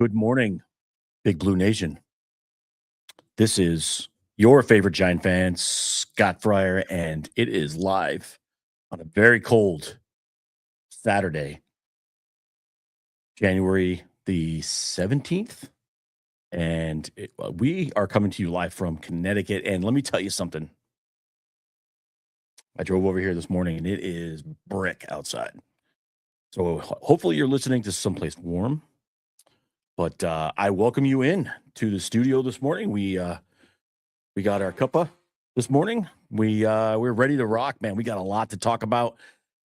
Good morning, Big Blue Nation. This is your favorite Giant fan, Scott Fryer, and it is live on a very cold Saturday, January the 17th. And we are coming to you live from Connecticut. And let me tell you something. I drove over here this morning and it is brick outside. So hopefully you're listening to someplace warm. But I welcome you in to the studio this morning. We got our cuppa this morning. We're ready to rock, man. We got a lot to talk about.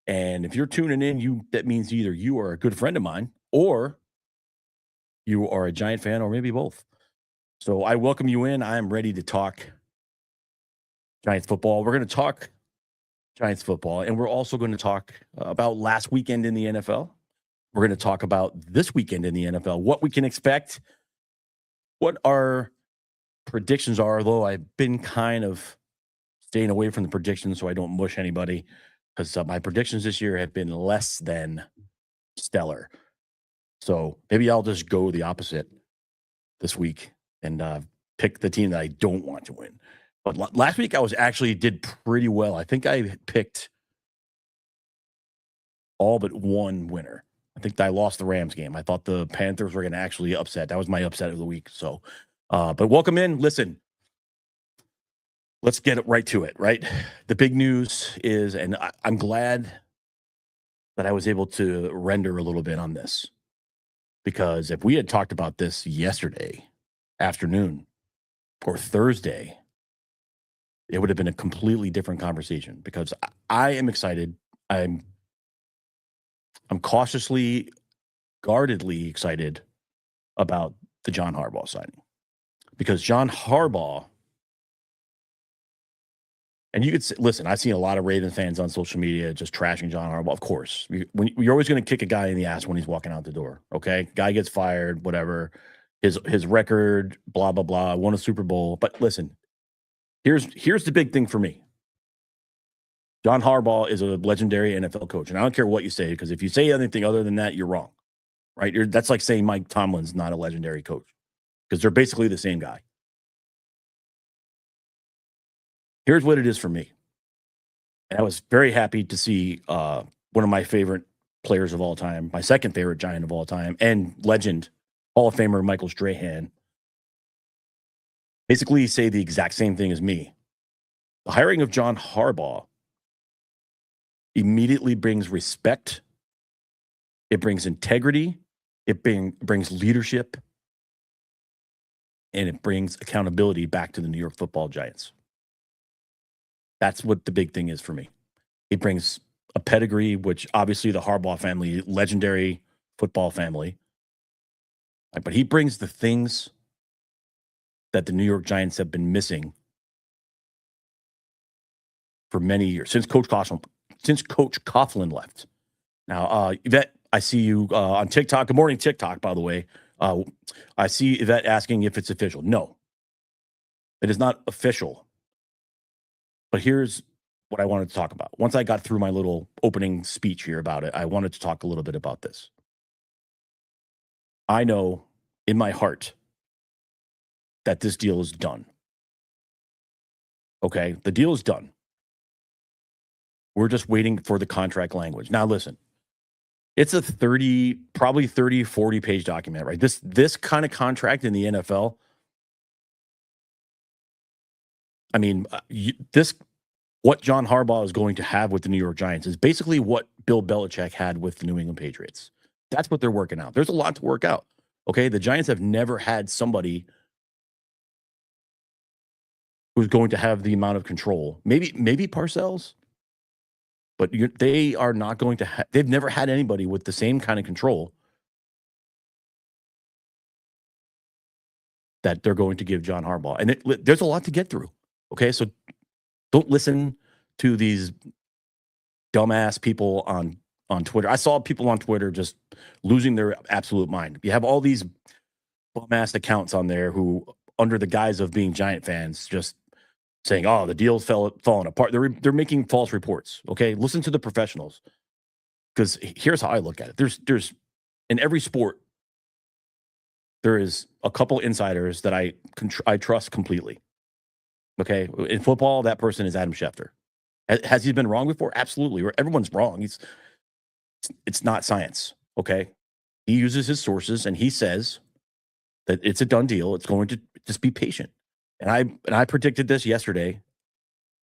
And if you're tuning in, that means either you are a good friend of mine or you are a Giant fan or maybe both. So I welcome you in. I am ready to talk Giants football. We're going to talk Giants football, and we're also going to talk about last weekend in the NFL. We're going to talk about this weekend in the NFL, what we can expect, what our predictions are, although I've been kind of staying away from the predictions so I don't mush anybody because my predictions this year have been less than stellar. So maybe I'll just go the opposite this week and pick the team that I don't want to win. But last week I did pretty well. I think I picked all but one winner. I think I lost the Rams game. I thought the Panthers were going to actually upset. That was my upset of the week. So, but welcome in. Listen, let's get right to it, right? The big news is, and I'm glad that I was able to render a little bit on this, because if we had talked about this yesterday afternoon or Thursday, it would have been a completely different conversation, because I am excited. I'm cautiously, guardedly excited about the John Harbaugh signing, because John Harbaugh, and you could say, listen, I've seen a lot of Raven fans on social media just trashing John Harbaugh. Of course, you're always going to kick a guy in the ass when he's walking out the door. Okay, guy gets fired, whatever. His record, blah blah blah, won a Super Bowl. But listen, here's the big thing for me. John Harbaugh is a legendary NFL coach, and I don't care what you say, because if you say anything other than that, you're wrong, right? That's like saying Mike Tomlin's not a legendary coach, because they're basically the same guy. Here's what it is for me. And I was very happy to see one of my favorite players of all time, my second favorite Giant of all time, and legend, Hall of Famer Michael Strahan, basically say the exact same thing as me. The hiring of John Harbaugh immediately brings respect. It brings integrity. It brings leadership. And it brings accountability back to the New York Football Giants. That's what the big thing is for me. It brings a pedigree, which obviously the Harbaugh family, legendary football family. But he brings the things that the New York Giants have been missing for many years, since Coach Coughlin left. Now, Yvette, I see you on TikTok. Good morning, TikTok, by the way. I see Yvette asking if it's official. No, it is not official. But here's what I wanted to talk about. Once I got through my little opening speech here about it, I wanted to talk a little bit about this. I know in my heart that this deal is done. Okay, the deal is done. We're just waiting for the contract language. Now, listen, it's a 40 page document, right? This kind of contract in the NFL, I mean, what John Harbaugh is going to have with the New York Giants is basically what Bill Belichick had with the New England Patriots. That's what they're working out. There's a lot to work out. Okay, the Giants have never had somebody who's going to have the amount of control. Maybe Parcells, but they are not going to. They've never had anybody with the same kind of control that they're going to give John Harbaugh. And there's a lot to get through. Okay, so don't listen to these dumbass people on Twitter. I saw people on Twitter just losing their absolute mind. You have all these bum-ass accounts on there who, under the guise of being Giant fans, just saying, "Oh, the deal's falling apart." They're making false reports. Okay, listen to the professionals, because here's how I look at it. There's in every sport, there is a couple insiders that I trust completely. Okay, in football, that person is Adam Schefter. Has he been wrong before? Absolutely. Everyone's wrong. It's not science. Okay, he uses his sources and he says that it's a done deal. It's going to just be patient. And I predicted this yesterday,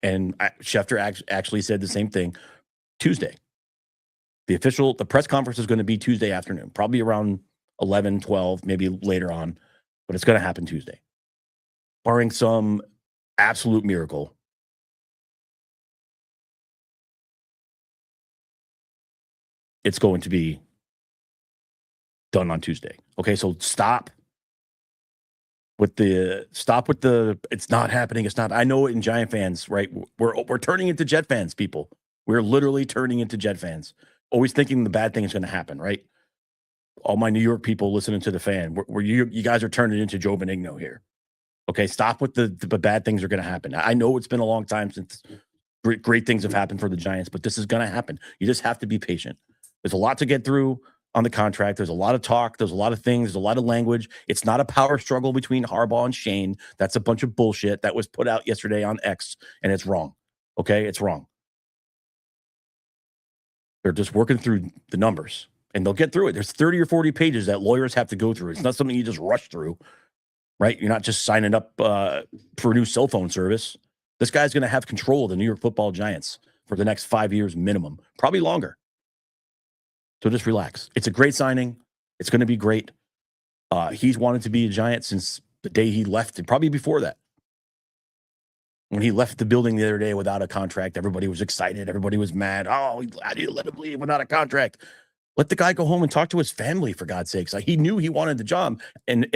and Schefter actually said the same thing Tuesday. The press conference is going to be Tuesday afternoon, probably around 11, 12, maybe later on, but it's going to happen Tuesday. Barring some absolute miracle, it's going to be done on Tuesday. Okay, so stop with the it's not happening. It's not. I know it in Giant fans, right? We're turning into Jet fans, people. We're literally turning into Jet fans. Always thinking the bad thing is going to happen, right? All my New York people listening to the fan, you guys are turning into Joe Benigno here. Okay, stop with the bad things are going to happen. I know it's been a long time since great things have happened for the Giants, but this is going to happen. You just have to be patient. There's a lot to get through on the contract. There's a lot of talk. There's a lot of things. There's a lot of language. It's not a power struggle between Harbaugh and Shane. That's a bunch of bullshit that was put out yesterday on X, and it's wrong. Okay, it's wrong. They're just working through the numbers, and they'll get through it. There's 30 or 40 pages that lawyers have to go through. It's not something you just rush through, right? You're not just signing up for a new cell phone service. This guy's going to have control of the New York Football Giants for the next 5 years minimum, probably longer. So just relax. It's a great signing. It's going to be great. He's wanted to be a Giant since the day he left, and probably before that. When he left the building the other day without a contract, everybody was excited. Everybody was mad. Oh, how do you let him leave without a contract? Let the guy go home and talk to his family, for God's sakes. Like, he knew he wanted the job. And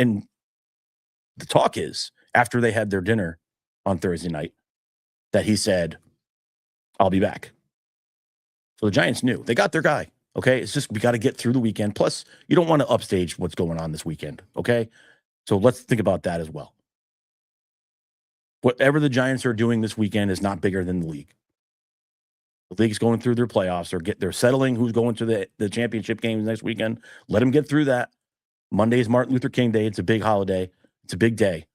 the talk is, after they had their dinner on Thursday night, that he said, I'll be back. So the Giants knew. They got their guy. Okay? It's just we got to get through the weekend. Plus, you don't want to upstage what's going on this weekend. Okay? So let's think about that as well. Whatever the Giants are doing this weekend is not bigger than the league. The league's going through their playoffs. They're settling who's going to the championship games next weekend. Let them get through that. Monday is Martin Luther King Day. It's a big holiday. It's a big day.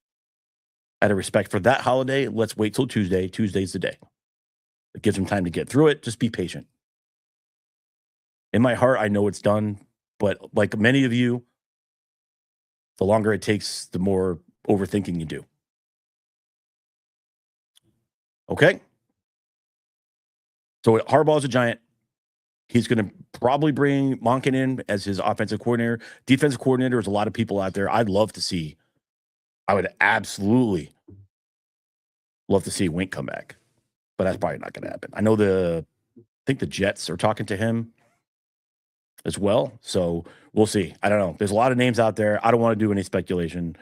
Out of respect for that holiday, let's wait till Tuesday. Tuesday's the day. It gives them time to get through it. Just be patient. In my heart, I know it's done. But like many of you, the longer it takes, the more overthinking you do. Okay? So Harbaugh's a Giant. He's going to probably bring Monken in as his offensive coordinator. Defensive coordinator, there's a lot of people out there I'd love to see. I would absolutely love to see Wink come back. But that's probably not going to happen. I think the Jets are talking to him as well. So we'll see. I don't know. There's a lot of names out there. I don't want to do any speculation.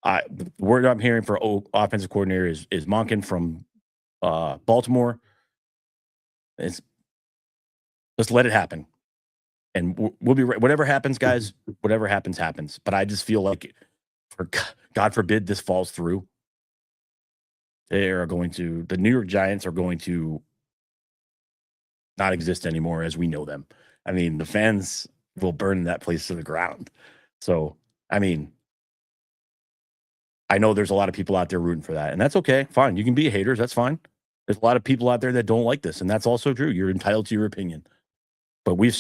The word I'm hearing for offensive coordinator is Monken from Baltimore. Let's let it happen. And we'll be right. Whatever happens, guys, whatever happens. But I just feel like, for God forbid this falls through, the New York Giants are going to not exist anymore as we know them. I mean, the fans will burn that place to the ground. So, I mean, I know there's a lot of people out there rooting for that, and that's okay. Fine. You can be haters. That's fine. There's a lot of people out there that don't like this, and that's also true. You're entitled to your opinion. But we've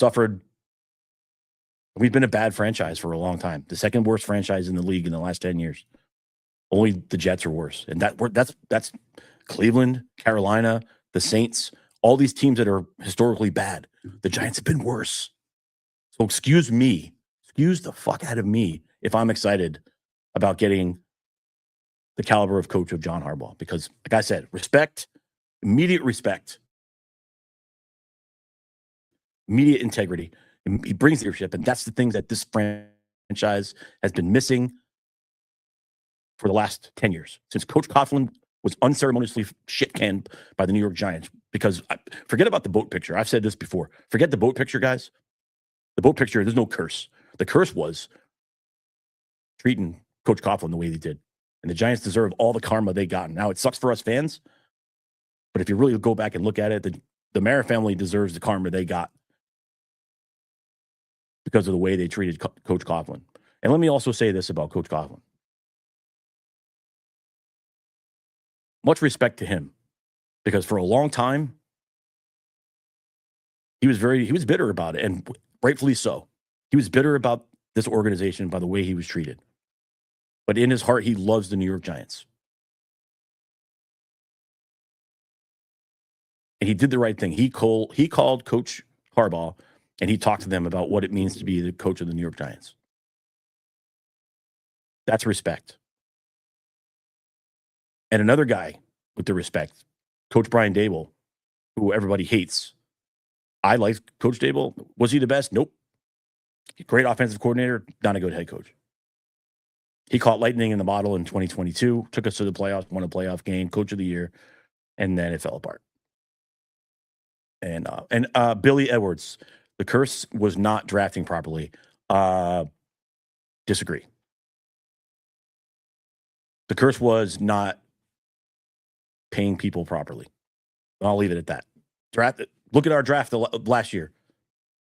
been a bad franchise for a long time. The second worst franchise in the league in the last 10 years. Only the Jets are worse. And that's Cleveland, Carolina, the Saints, all these teams that are historically bad. The Giants have been worse. So excuse the fuck out of me if I'm excited about getting the caliber of coach of John Harbaugh. Because, like I said, immediate respect, immediate integrity. He brings leadership, and that's the things that this franchise has been missing for the last 10 years, since Coach Coughlin was unceremoniously shit-canned by the New York Giants. Because forget about the boat picture. I've said this before. Forget the boat picture, guys. The boat picture, there's no curse. The curse was treating Coach Coughlin the way they did. And the Giants deserve all the karma they got. Now, it sucks for us fans, but if you really go back and look at it, the Mara family deserves the karma they got because of the way they treated Coach Coughlin. And let me also say this about Coach Coughlin. Much respect to him, because for a long time, he was bitter about it, and rightfully so. He was bitter about this organization by the way he was treated. But in his heart, he loves the New York Giants. And he did the right thing. He called Coach Harbaugh, and he talked to them about what it means to be the coach of the New York Giants. That's respect. And another guy with the respect, Coach Brian Daboll, who everybody hates. I like Coach Daboll. Was he the best? Nope. Great offensive coordinator, not a good head coach. He caught lightning in the bottle in 2022, took us to the playoffs, won a playoff game, coach of the year, and then it fell apart. And Billy Edwards, the curse was not drafting properly. Disagree. The curse was not paying people properly. I'll leave it at that. Look at our draft last year.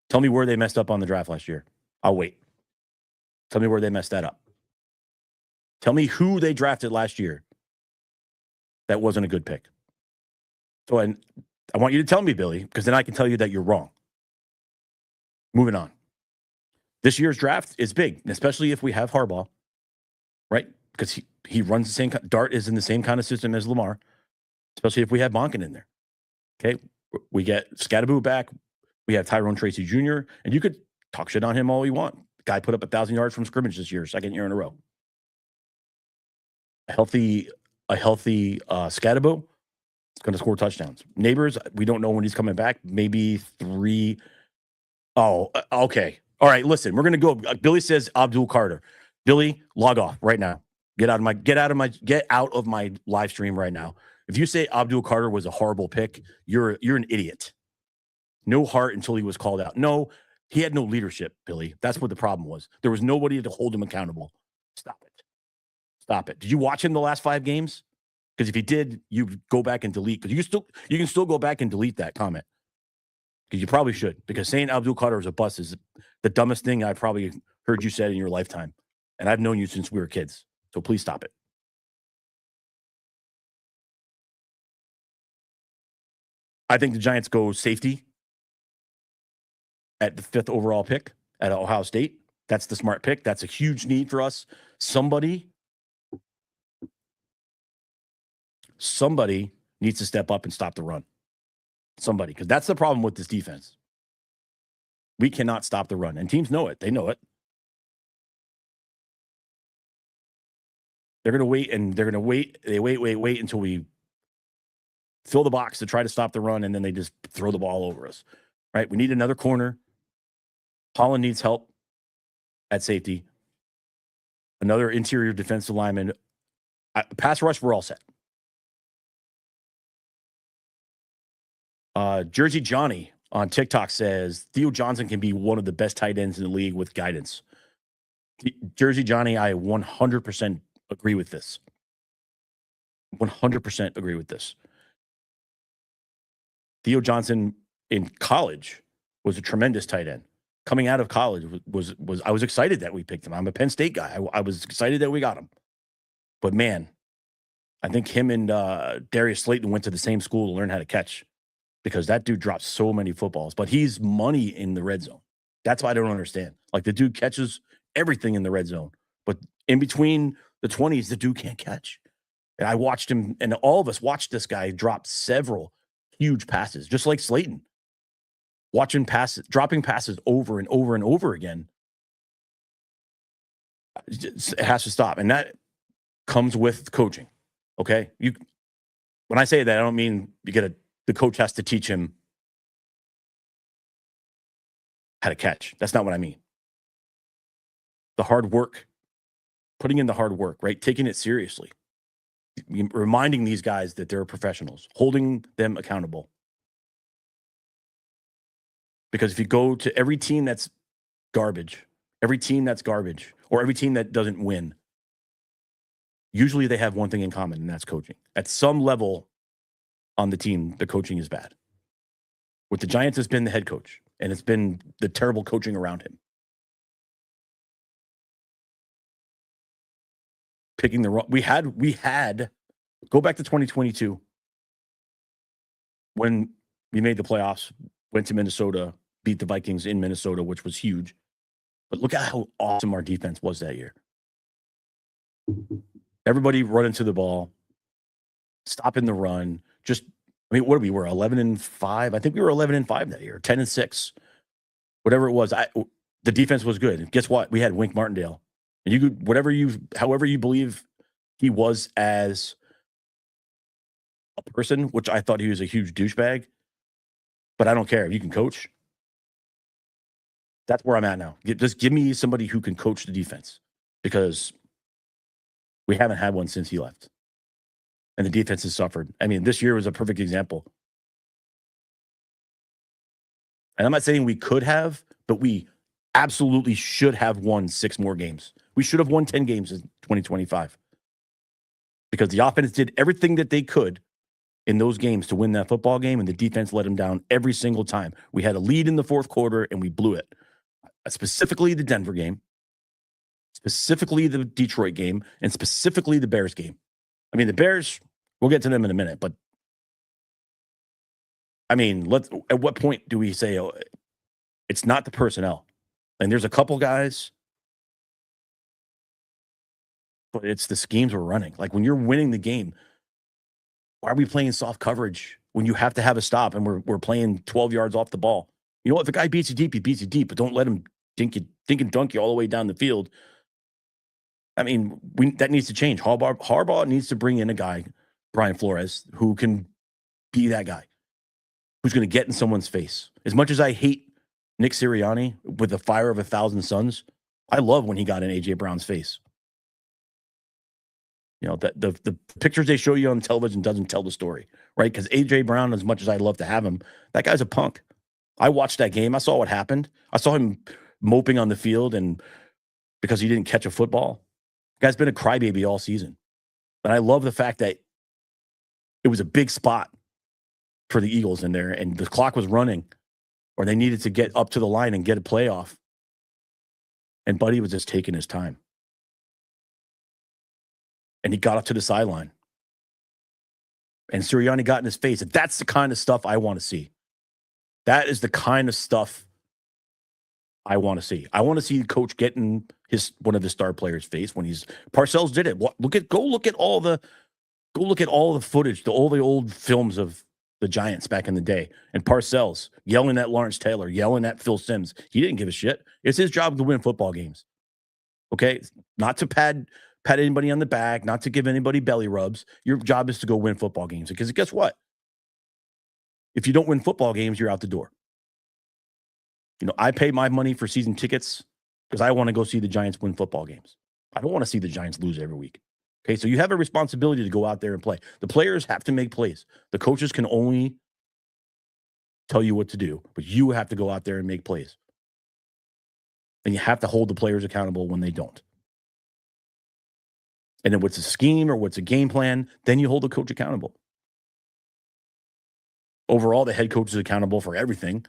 Tell me where they messed up on the draft last year. I'll wait. Tell me where they messed that up. Tell me who they drafted last year that wasn't a good pick. So, and I want you to tell me, Billy, because then I can tell you that you're wrong. Moving on. This year's draft is big, especially if we have Harbaugh, right? Because he runs the same. Dart is in the same kind of system as Lamar, especially if we have Monken in there. Okay, we get Scatteraboo back. We have Tyrone Tracy Jr., and you could talk shit on him all you want. The guy put up 1,000 yards from scrimmage this year, second year in a row. A healthy Scatteraboo is going to score touchdowns. Neighbors, we don't know when he's coming back. Maybe 3. Oh, okay. All right, listen, we're going to go. Billy says Abdul Carter. Billy, log off right now. Get out of my live stream right now. If you say Abdul Carter was a horrible pick, you're an idiot. No heart until he was called out. No, he had no leadership, Billy. That's what the problem was. There was nobody to hold him accountable. Stop it. Did you watch him the last 5 games? Because if you did, you go back and delete. Because you can still go back and delete that comment. Because you probably should. Because saying Abdul Carter is a bust is the dumbest thing I probably heard you said in your lifetime. And I've known you since we were kids. So please stop it. I think the Giants go safety at the 5th overall pick at Ohio State. That's the smart pick. That's a huge need for us. Somebody needs to step up and stop the run. Somebody, because that's the problem with this defense. We cannot stop the run, and teams know it. They know it. They're going to wait, and they're going to wait. They wait until we fill the box to try to stop the run, and then they just throw the ball over us. Right? We need another corner. Holland needs help at safety. Another interior defensive lineman. Pass rush, we're all set. Jersey Johnny on TikTok says Theo Johnson can be one of the best tight ends in the league with guidance. Jersey Johnny, I 100% agree with this. 100% agree with this. Theo Johnson in college was a tremendous tight end. Coming out of college was I was excited that we picked him. I'm a Penn State guy. I was excited that we got him. But man, I think him and Darius Slayton went to the same school to learn how to catch, because that dude drops so many footballs. But he's money in the red zone. That's why I don't understand. Like, the dude catches everything in the red zone, but in between the 20s, the dude can't catch. And I watched him, and all of us watched this guy drop several huge passes, just like Slayton. Watching passes, dropping passes over and over and over again. It has to stop. And that comes with coaching. Okay. When I say that, I don't mean the coach has to teach him how to catch. That's not what I mean. The hard work, putting in the hard work, right? Taking it seriously. Reminding these guys that they're professionals, holding them accountable. Because if you go to every team that's garbage, or every team that doesn't win, usually they have one thing in common, and that's coaching. At some level on the team, the coaching is bad. With the Giants, it's been the head coach, and it's been the terrible coaching around him. picking the wrong. We had go back to 2022 when we made the playoffs, went to Minnesota, beat the Vikings in Minnesota, which was huge. But look at how awesome our defense was that year. Everybody running to the ball, stopping the run. Just, I mean, what did we were 11-5? I think we were 11-5 that year, 10-6, whatever it was. The defense was good. And guess what? We had Wink Martindale, and you could however you believe he was as a person, which I thought he was a huge douchebag, but I don't care. If you can coach, that's where I'm at now. Just give me somebody who can coach the defense, because we haven't had one since he left. And the defense has suffered. I mean, this year was a perfect example. And I'm not saying we could have, but we absolutely should have won 6 more games. We should have won 10 games in 2025. Because the offense did everything that they could in those games to win that football game, and the defense let them down every single time. We had a lead in the fourth quarter, and we blew it. Specifically the Denver game, specifically the Detroit game, and specifically the Bears game. I mean, the Bears, we'll get to them in a minute, but I mean, at what point do we say, oh, it's not the personnel? And there's a couple guys, but it's the schemes we're running. Like, when you're winning the game, why are we playing soft coverage when you have to have a stop and we're playing 12 yards off the ball? You know what? If a guy beats you deep, he beats you deep, but don't let him dink and dunk you all the way down the field. I mean, that needs to change. Harbaugh needs to bring in a guy, Brian Flores, who can be that guy, who's going to get in someone's face. As much as I hate Nick Sirianni with the fire of 1,000 suns, I love when he got in A.J. Brown's face. You know, the pictures they show you on television doesn't tell the story, right? Because A.J. Brown, as much as I love to have him, that guy's a punk. I watched that game. I saw what happened. I saw him moping on the field and because he didn't catch a football. The guy's been a crybaby all season. But I love the fact that it was a big spot for the Eagles in there, and the clock was running, or they needed to get up to the line and get a playoff. And Buddy was just taking his time. And he got up to the sideline. And Sirianni got in his face. And that's the kind of stuff I want to see. That is the kind of stuff I want to see. I want to see the coach get in one of the star players' face when Parcells did it. Go look at all the footage, all the old films of the Giants back in the day. And Parcells yelling at Lawrence Taylor, yelling at Phil Simms. He didn't give a shit. It's his job to win football games. Okay? Not to pat anybody on the back, not to give anybody belly rubs. Your job is to go win football games. Because guess what? If you don't win football games, you're out the door. You know, I pay my money for season tickets because I want to go see the Giants win football games. I don't want to see the Giants lose every week. Okay, so you have a responsibility to go out there and play. The players have to make plays. The coaches can only tell you what to do, but you have to go out there and make plays. And you have to hold the players accountable when they don't. And then what's a scheme or what's a game plan, then you hold the coach accountable. Overall, the head coach is accountable for everything.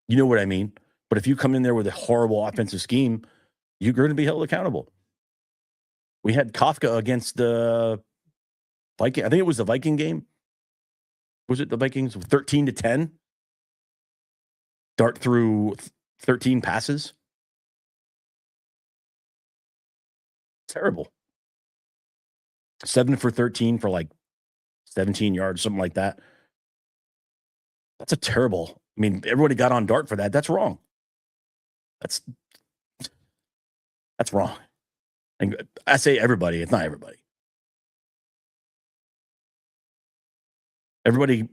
You know what I mean? But if you come in there with a horrible offensive scheme, you're going to be held accountable. We had Kafka against the Viking. I think it was the Viking game. Was it the Vikings? 13-10. Dart through 13 passes. Terrible. 7 for 13 for like 17 yards, something like that. That's a terrible. I mean, everybody got on Dart for that. That's wrong. That's wrong. And I say everybody. It's not everybody. Everybody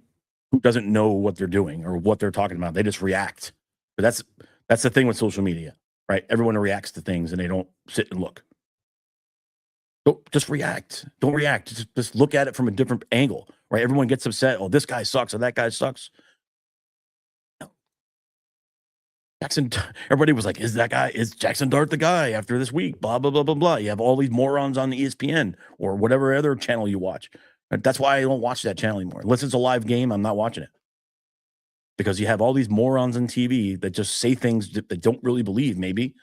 who doesn't know what they're doing or what they're talking about, they just react. But that's the thing with social media, right? Everyone reacts to things and they don't sit and look. Don't just react. Don't react. Just look at it from a different angle, right? Everyone gets upset. Oh, this guy sucks or that guy sucks. Everybody was like, is Jackson Dart the guy after this week? Blah, blah, blah, blah, blah. You have all these morons on the ESPN or whatever other channel you watch. That's why I don't watch that channel anymore. Unless it's a live game, I'm not watching it. Because you have all these morons on TV that just say things that they don't really believe, maybe.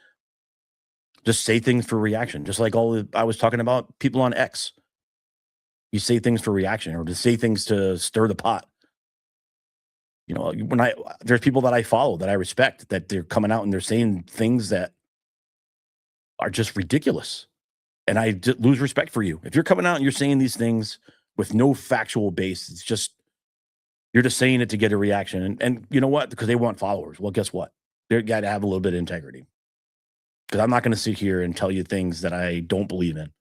Just say things for reaction. Just like I was talking about people on X. You say things for reaction or to say things to stir the pot. You know, there's people that I follow that I respect that they're coming out and they're saying things that are just ridiculous. And I lose respect for you. If you're coming out and you're saying these things with no factual base, it's just, you're just saying it to get a reaction. And you know what? Because they want followers. Well, guess what? They got to have a little bit of integrity. Because I'm not going to sit here and tell you things that I don't believe in.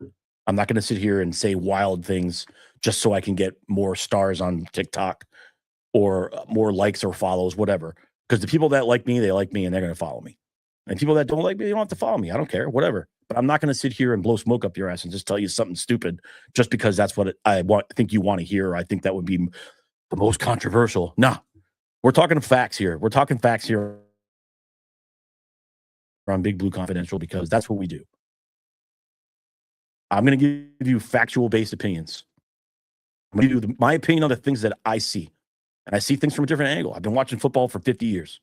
I'm not going to sit here and say wild things just so I can get more stars on TikTok or more likes or follows, whatever. Because the people that like me, they like me and they're going to follow me. And people that don't like me, they don't have to follow me. I don't care, whatever. But I'm not going to sit here and blow smoke up your ass and just tell you something stupid just because that's what I think you want to hear. Or I think that would be the most controversial. Nah, we're talking facts here. We're talking facts here on Big Blue Confidential because that's what we do. I'm going to give you factual based opinions. I'm going to give you my opinion on the things that I see. And I see things from a different angle. I've been watching football for 50 years.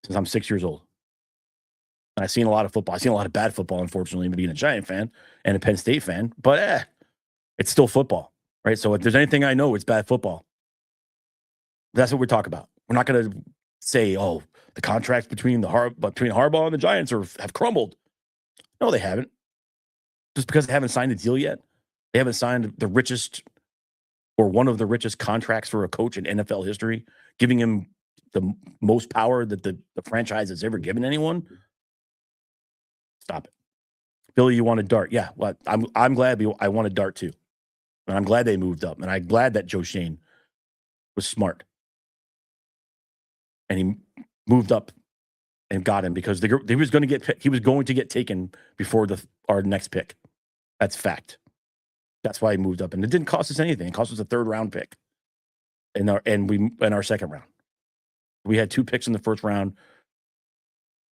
Since I'm 6 years old. And I've seen a lot of football. I've seen a lot of bad football, unfortunately, being a Giant fan and a Penn State fan. But it's still football, right? So if there's anything I know, it's bad football. That's what we're talking about. We're not going to say, oh, the contracts between Harbaugh and the Giants have crumbled. No, they haven't. Just because they haven't signed a deal yet, they haven't signed the richest or one of the richest contracts for a coach in NFL history, giving him the most power that the franchise has ever given anyone. Stop it. Billy, you want a dart? Yeah, well, I'm glad I want a dart too. And I'm glad they moved up. And I'm glad that Joe Shane was smart. And he moved up and got him because he was going to get taken before our next pick. That's fact. That's why he moved up. And it didn't cost us anything. It cost us a 3rd round pick in our 2nd round. We had 2 picks in the 1st round.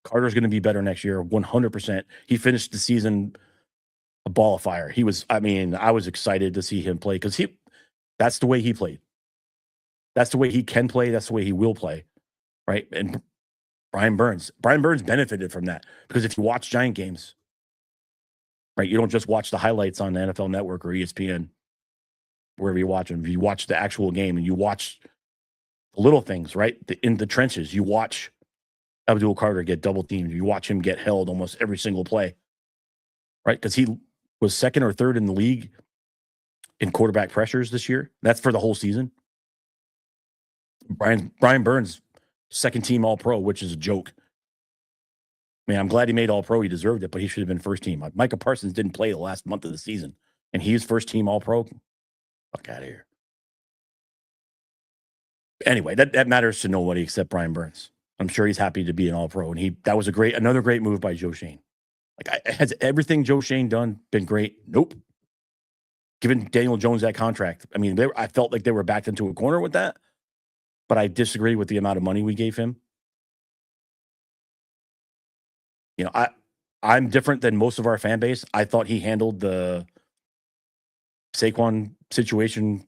Carter's going to be better next year, 100%. He finished the season a ball of fire. I was excited to see him play because that's the way he played. That's the way he can play. That's the way he will play, right? And Brian Burns benefited from that because if you watch Giant games, right, you don't just watch the highlights on the NFL Network or ESPN, wherever you watch them. If you watch the actual game and you watch the little things, right, in the trenches, you watch Abdul Carter get double teamed. You watch him get held almost every single play, right? Because he was 2nd or 3rd in the league in quarterback pressures this year. That's for the whole season. Brian Burns, 2nd team All-Pro, which is a joke. I mean, I'm glad he made All-Pro. He deserved it, but he should have been 1st team. Micah Parsons didn't play the last month of the season, and he's 1st team All-Pro. Fuck out of here. Anyway, that matters to nobody except Brian Burns. I'm sure he's happy to be an All-Pro, and that was another great move by Joe Shane. Has everything Joe Shane done been great? Nope. Giving Daniel Jones that contract, I mean, I felt like they were backed into a corner with that, but I disagree with the amount of money we gave him. You know, I'm different than most of our fan base. I thought he handled the Saquon situation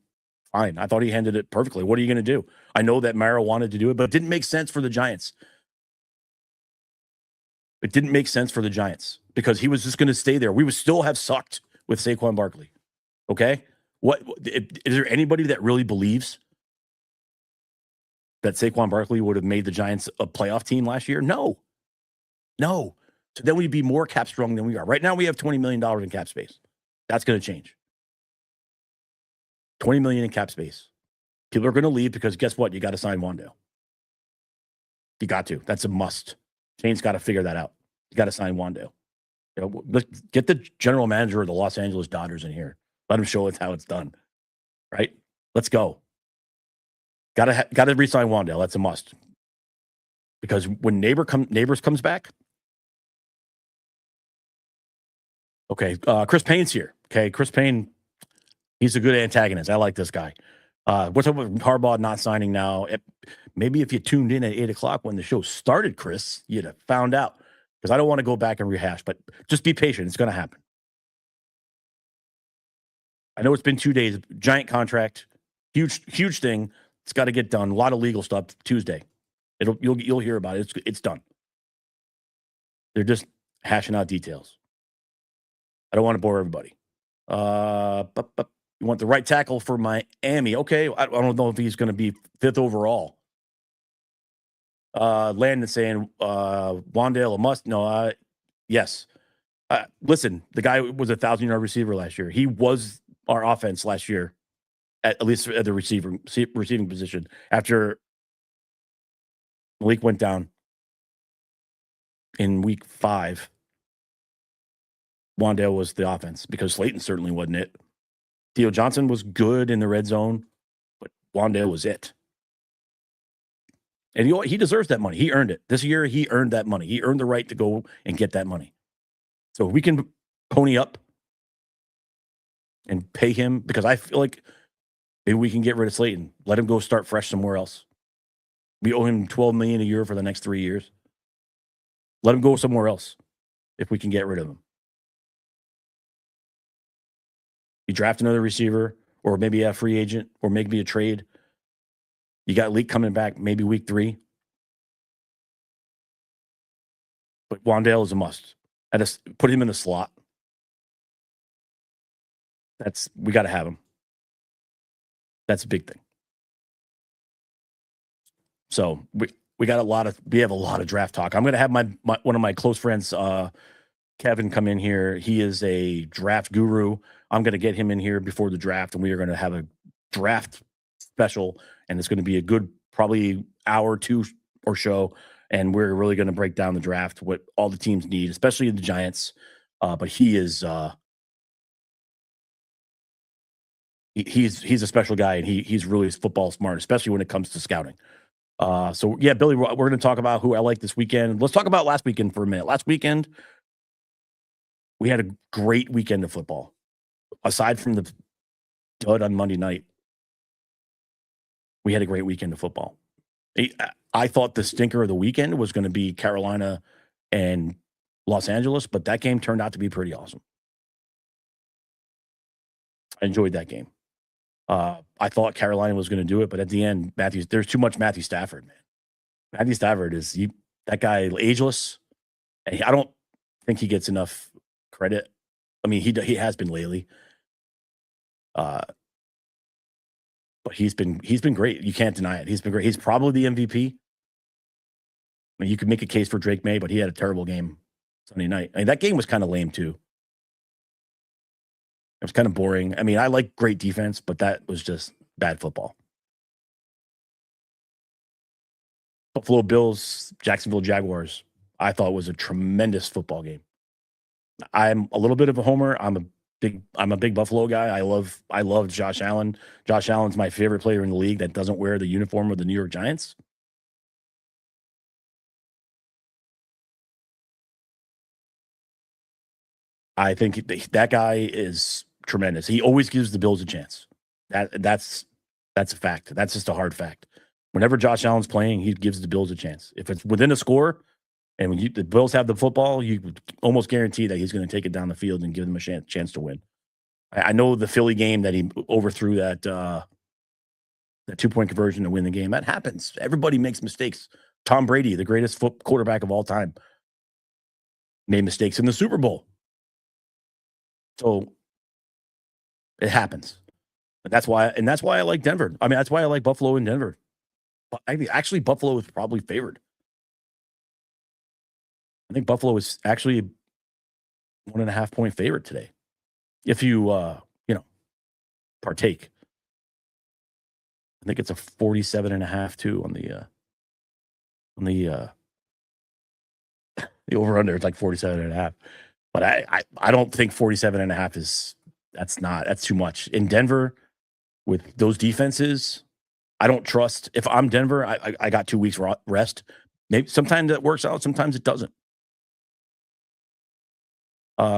fine. I thought he handled it perfectly. What are you going to do? I know that Mara wanted to do it, but it didn't make sense for the Giants. It didn't make sense for the Giants because he was just going to stay there. We would still have sucked with Saquon Barkley. Okay? Is there anybody that really believes that Saquon Barkley would have made the Giants a playoff team last year? No. So then we'd be more cap strong than we are. Right now we have $20 million in cap space. That's going to change. $20 million in cap space. People are going to leave because guess what? You got to sign Wandale. You got to. That's a must. Shane's got to figure that out. You got to sign Wandale. You know, let's get the general manager of the Los Angeles Dodgers in here. Let him show us how it's done. Right? Let's go. Got to re-sign Wandale. That's a must. Because when Neighbors comes back, okay, Chris Payne's here. Okay, Chris Payne, he's a good antagonist. I like this guy. What's up with Harbaugh not signing now? Maybe if you tuned in at 8 o'clock when the show started, Chris, you'd have found out. Because I don't want to go back and rehash, but just be patient. It's going to happen. I know it's been 2 days. Giant contract, huge thing. It's got to get done. A lot of legal stuff Tuesday. You'll hear about it. It's done. They're just hashing out details. I don't want to bore everybody. You want the right tackle for Miami. Okay, I don't know if he's going to be 5th overall. Landon saying Wandale a must. No, yes. Listen, the guy was a 1,000-yard receiver last year. He was our offense last year, at least at the receiving position. After Malik went down in week 5, Wandale was the offense because Slayton certainly wasn't it. Theo Johnson was good in the red zone, but Wandale was it. And he deserves that money. He earned it. This year, he earned that money. He earned the right to go and get that money. So if we can pony up and pay him, because I feel like maybe we can get rid of Slayton. Let him go start fresh somewhere else. We owe him $12 million a year for the next 3 years. Let him go somewhere else if we can get rid of him. You draft another receiver, or maybe a free agent, or maybe a trade. You got Leak coming back maybe week 3. But Wandale is a must. Put him in the slot. We got to have him. That's a big thing. So we have a lot of draft talk. I'm going to have one of my close friends, Kevin, come in here. He is a draft guru. I'm going to get him in here before the draft, and we are going to have a draft special, and it's going to be a good probably hour, 2 or so, and we're really going to break down the draft, what all the teams need, especially the Giants. But he is he's a special guy, and he's really football smart, especially when it comes to scouting. So yeah, Billy, we're going to talk about who I like this weekend. Let's talk about last weekend for a minute. Last weekend, we had a great weekend of football. Aside from the dud on Monday night, we had a great weekend of football. I thought the stinker of the weekend was going to be Carolina and Los Angeles, but that game turned out to be pretty awesome. I enjoyed that game. I thought Carolina was going to do it, but at the end, there's too much Matthew Stafford, man. Matthew Stafford is that guy ageless. And I don't think he gets enough credit. I mean, he has been lately. But he's been great. You can't deny it. He's been great. He's probably the MVP. I mean, you could make a case for Drake May, but he had a terrible game Sunday night. I mean, that game was kind of lame too. It was kind of boring. I mean, I like great defense, but that was just bad football. Buffalo Bills, Jacksonville Jaguars, I thought was a tremendous football game. I'm a little bit of a homer. I'm a big Buffalo guy. I love Josh Allen. Josh Allen's my favorite player in the league that doesn't wear the uniform of the New York Giants. I think that guy is tremendous. He always gives the Bills a chance. That's a fact. That's just a hard fact. Whenever Josh Allen's playing, he gives the Bills a chance. If it's within a score, and when the Bills have the football, you almost guarantee that he's going to take it down the field and give them a chance to win. I know the Philly game that he overthrew that 2-point conversion to win the game. That happens. Everybody makes mistakes. Tom Brady, the greatest quarterback of all time, made mistakes in the Super Bowl. So it happens. That's why I like Denver. I mean, that's why I like Buffalo and Denver. Actually, Buffalo is probably favored. I think Buffalo is actually 1.5-point favorite today. If you partake. I think it's a 47.5 too on the over under. It's like 47.5. But I don't think 47.5 that's too much. In Denver with those defenses, I don't trust. If I'm Denver, I got 2 weeks rest. Maybe sometimes that works out, sometimes it doesn't.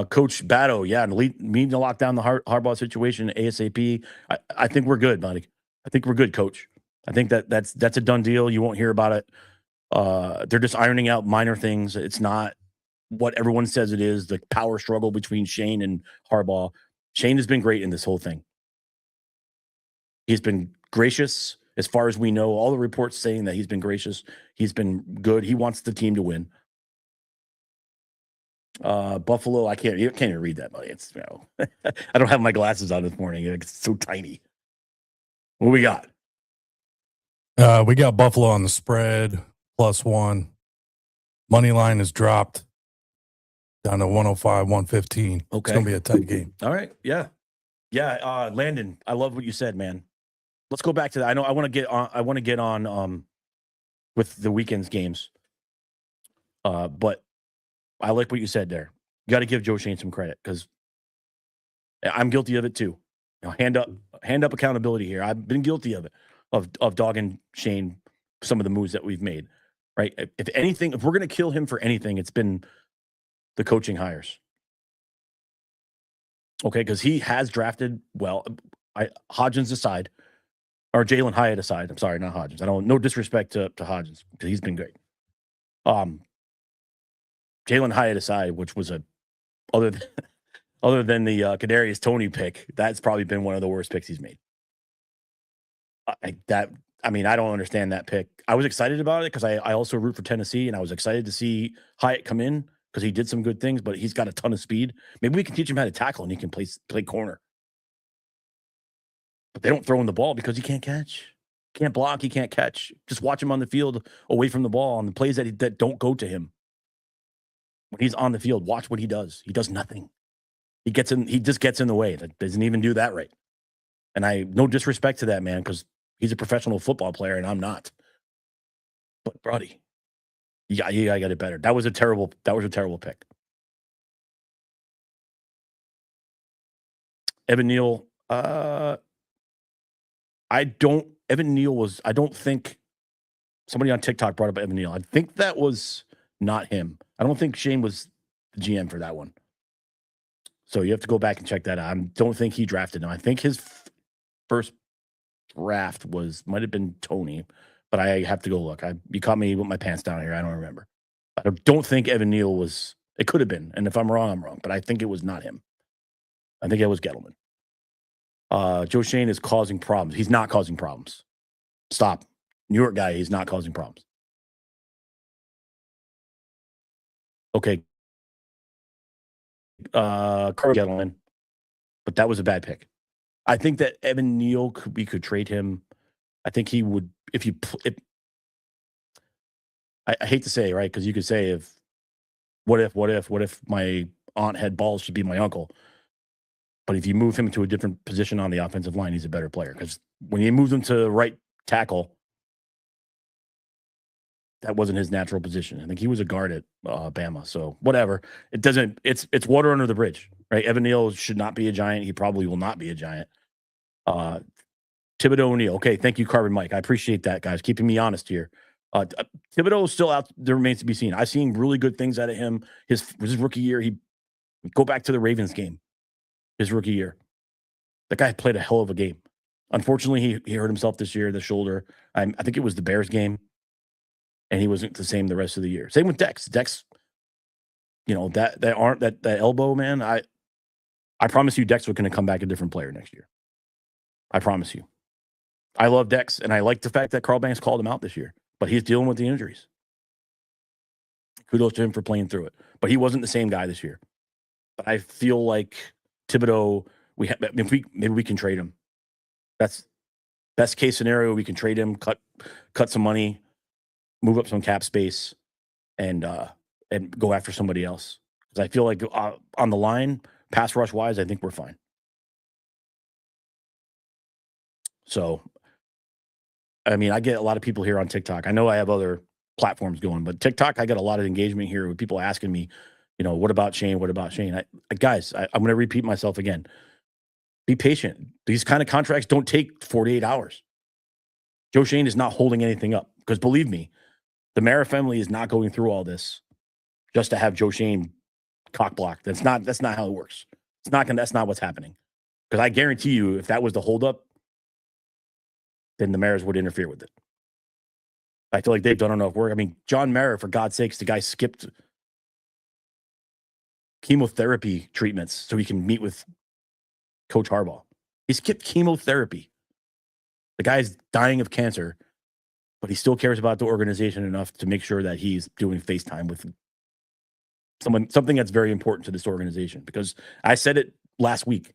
Coach Batto, yeah, need to lock down the Harbaugh situation ASAP. I think we're good, buddy. I think we're good, Coach. I think that's a done deal. You won't hear about it. They're just ironing out minor things. It's not what everyone says it is. The power struggle between Shane and Harbaugh. Shane has been great in this whole thing. He's been gracious, as far as we know. All the reports saying that he's been gracious. He's been good. He wants the team to win. Buffalo, I can't even read that, buddy. It's, I don't have my glasses on this morning. It's so tiny. What we got? We got Buffalo on the spread, +1. Money line is dropped down to 105, 115. Okay. It's going to be a tight game. All right. Yeah. Yeah. Landon, I love what you said, man. Let's go back to that. I know I want to get on with the weekend's games. But I like what you said there. You got to give Joe Shane some credit because I'm guilty of it too. Hand up accountability here. I've been guilty of it, of dogging Shane some of the moves that we've made. Right? If anything, if we're going to kill him for anything, it's been the coaching hires. Okay, because he has drafted well. Hodgins aside, or Jalen Hyatt aside. I'm sorry, not Hodgins. No disrespect to Hodgins because he's been great. Jalen Hyatt aside, which was other than the Kadarius Toney pick, that's probably been one of the worst picks he's made. I don't understand that pick. I was excited about it because I also root for Tennessee, and I was excited to see Hyatt come in because he did some good things, but he's got a ton of speed. Maybe we can teach him how to tackle, and he can play corner. But they don't throw him the ball because he can't catch. Can't block, he can't catch. Just watch him on the field away from the ball on the plays that don't go to him. When he's on the field, watch what he does. He does nothing. He just gets in the way. That doesn't even do that right. And no disrespect to that man because he's a professional football player and I'm not. But buddy, yeah, I got it better. That was a terrible pick. Evan Neal, I don't think somebody on TikTok brought up Evan Neal. I think that was not him. I don't think Shane was the GM for that one. So you have to go back and check that out. I don't think he drafted him. I think his first draft might have been Tony, but I have to go look. You caught me with my pants down here. I don't remember. I don't think Evan Neal was. It could have been, and if I'm wrong, I'm wrong. But I think it was not him. I think it was Gettleman. Joe Shane is causing problems. He's not causing problems. Stop. New York guy, he's not causing problems. Okay. Gettleman, but that was a bad pick. I think that Evan Neal we could trade him. I think he would I hate to say, right? Because you could say what if my aunt had balls, she'd be my uncle. But if you move him to a different position on the offensive line, he's a better player. Because when you moved him to right tackle, that wasn't his natural position. I think he was a guard at Bama. So whatever. It's water under the bridge, right? Evan Neal should not be a Giant. He probably will not be a Giant. Thibodeau O'Neal. Okay, thank you, Carbon Mike. I appreciate that, guys. Keeping me honest here. Thibodeau is still out. There remains to be seen. I've seen really good things out of him. His rookie year, go back to the Ravens game. His rookie year. That guy played a hell of a game. Unfortunately, he hurt himself this year, the shoulder. I think it was the Bears game. And he wasn't the same the rest of the year. Same with Dex. Dex, that elbow, man. I promise you, Dex was going to come back a different player next year. I promise you. I love Dex, and I like the fact that Carl Banks called him out this year. But he's dealing with the injuries. Kudos to him for playing through it. But he wasn't the same guy this year. But I feel like Thibodeau, maybe we can trade him. That's best case scenario. We can trade him, cut some money, move up some cap space, and go after somebody else. Because I feel like on the line, pass rush wise, I think we're fine. So, I mean, I get a lot of people here on TikTok. I know I have other platforms going, but TikTok, I get a lot of engagement here with people asking me, what about Shane? What about Shane? Guys, I'm going to repeat myself again. Be patient. These kind of contracts don't take 48 hours. Joe Shane is not holding anything up because believe me, the Mara family is not going through all this just to have Joe Shane cock blocked. That's not how it works. That's not what's happening. Because I guarantee you, if that was the holdup, then the Maras would interfere with it. I feel like they've done enough work. I mean, John Mara, for God's sakes, the guy skipped chemotherapy treatments so he can meet with Coach Harbaugh. He skipped chemotherapy. The guy's dying of cancer, but he still cares about the organization enough to make sure that he's doing FaceTime with something that's very important to this organization, because I said it last week.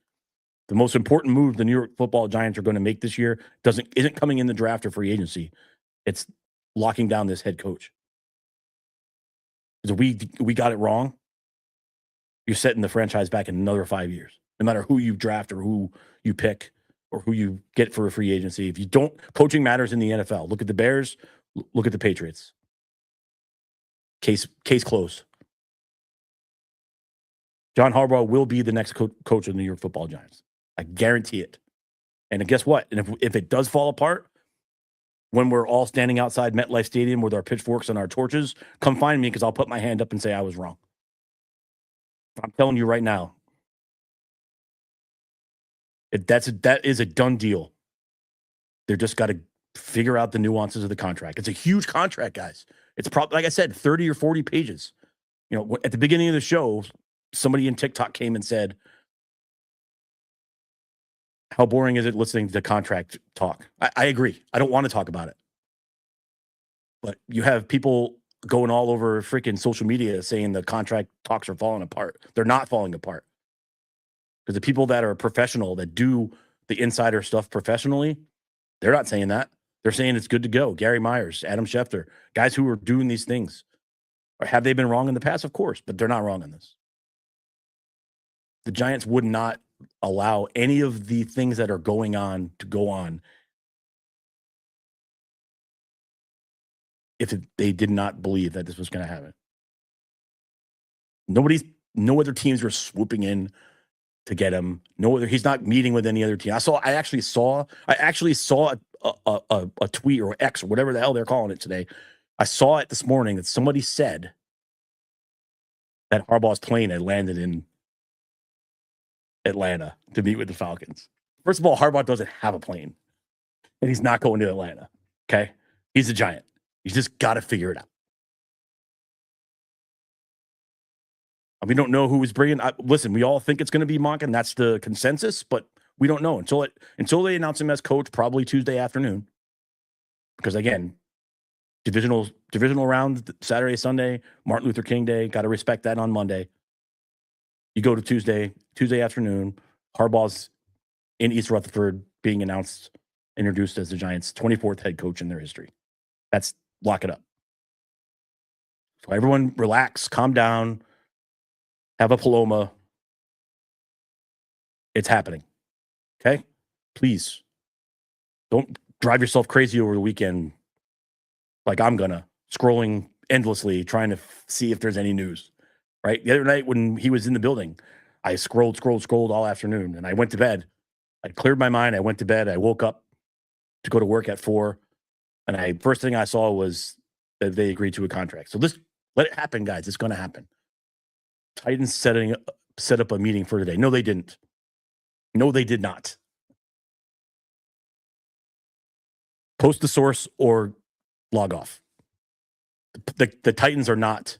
The most important move the New York Football Giants are going to make this year isn't coming in the draft or free agency. It's locking down this head coach. Because we got it wrong, you're setting the franchise back in another 5 years. No matter who you draft or who you pick or who you get for a free agency. If you don't, coaching matters in the NFL. Look at the Bears, look at the Patriots. Case closed. John Harbaugh will be the next coach of the New York Football Giants. I guarantee it. And guess what? And if it does fall apart, when we're all standing outside MetLife Stadium with our pitchforks and our torches, come find me, because I'll put my hand up and say I was wrong. I'm telling you right now, that is a done deal. They're just got to figure out the nuances of the contract. It's a huge contract, guys. It's probably, like I said, 30 or 40 pages. You know, at the beginning of the show, somebody in TikTok came and said, how boring is it listening to contract talk? I agree. I don't want to talk about it. But you have people going all over freaking social media saying the contract talks are falling apart. They're not falling apart. Because the people that are professional, that do the insider stuff professionally, they're not saying that. They're saying it's good to go. Gary Myers, Adam Schefter, guys who are doing these things. Or have they been wrong in the past? Of course, but they're not wrong in this. The Giants would not allow any of the things that are going on to go on if they did not believe that this was going to happen. No other teams were swooping in to get him. He's not meeting with any other team. I actually saw a tweet or X or whatever the hell they're calling it today. I saw it this morning that somebody said that Harbaugh's plane had landed in Atlanta to meet with the Falcons. First of all, Harbaugh doesn't have a plane, and he's not going to Atlanta. Okay, he's a Giant. He's just got to figure it out. We don't know who he's bringing. Listen, we all think it's going to be Monk, and that's the consensus, but we don't know until they announce him as coach, probably Tuesday afternoon. Because again, divisional round Saturday, Sunday, Martin Luther King Day. Got to respect that on Monday. You go to Tuesday afternoon. Harbaugh's in East Rutherford being introduced as the Giants' 24th head coach in their history. That's lock it up. So everyone relax, calm down, have a Paloma. It's happening. Okay? Please. Don't drive yourself crazy over the weekend like I'm gonna, scrolling endlessly, trying to see if there's any news. Right? The other night when he was in the building, I scrolled all afternoon, and I went to bed. I cleared my mind. I went to bed. I woke up to go to work at 4, and first thing I saw was that they agreed to a contract. So let it happen, guys. It's going to happen. Titans set up a meeting for today. No, they didn't. No, they did not. Post the source or log off. The Titans are not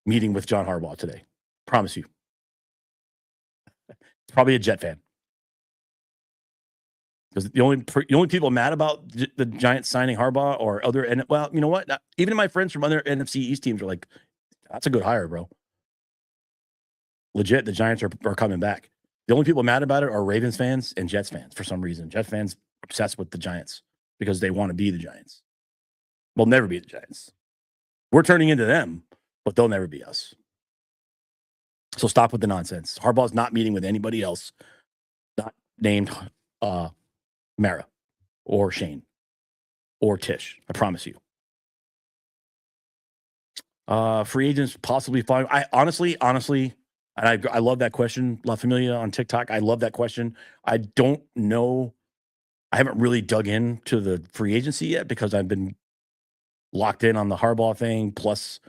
meeting with John Harbaugh today. Promise you. It's probably a Jet fan. Because the only people mad about the Giants signing Harbaugh or other, and well, you know what? Even my friends from other NFC East teams are like, that's a good hire, bro. Legit, the Giants are coming back. The only people mad about it are Ravens fans and Jets fans for some reason. Jet fans obsessed with the Giants because they want to be the Giants. We'll never be the Giants. We're turning into them, but they'll never be us. So stop with the nonsense. Harbaugh's not meeting with anybody else not named Mara or Shane or Tish. I promise you. Free agents possibly fine. I honestly, and I love that question. La Familia on TikTok. I love that question. I don't know. I haven't really dug into the free agency yet because I've been locked in on the Harbaugh thing plus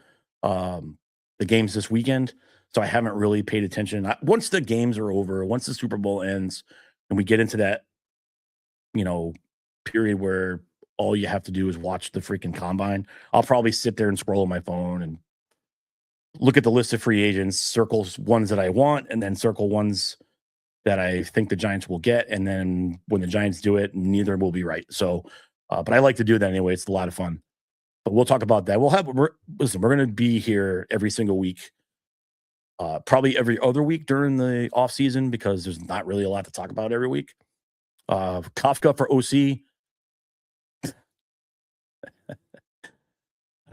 the games this weekend. So I haven't really paid attention. Once the games are over, once the Super Bowl ends, and we get into that, period where all you have to do is watch the freaking combine, I'll probably sit there and scroll on my phone and look at the list of free agents, circle ones that I want, and then circle ones that I think the Giants will get. And then when the Giants do it, neither will be right. So, but I like to do that anyway. It's a lot of fun. But we'll talk about that. Listen, we're going to be here every single week, probably every other week during the off season because there's not really a lot to talk about every week. Kafka for OC.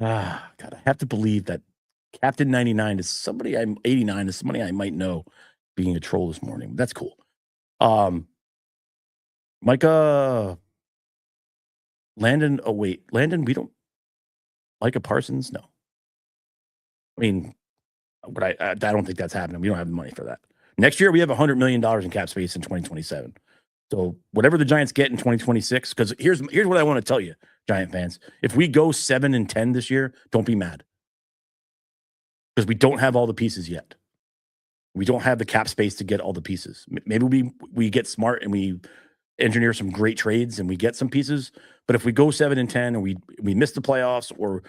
God, I have to believe that Captain 99 is somebody 89 is somebody I might know being a troll this morning. That's cool. Micah Landon. Oh, wait. Landon, we don't. Micah Parsons? No. I mean, but I don't think that's happening. We don't have the money for that. Next year, we have $100 million in cap space in 2027. So whatever the Giants get in 2026, because here's what I want to tell you, Giant fans. If we go 7-10 this year, don't be mad. Because we don't have all the pieces yet. We don't have the cap space to get all the pieces. Maybe we get smart and we engineer some great trades and we get some pieces. But if we go 7-10 and we miss the playoffs or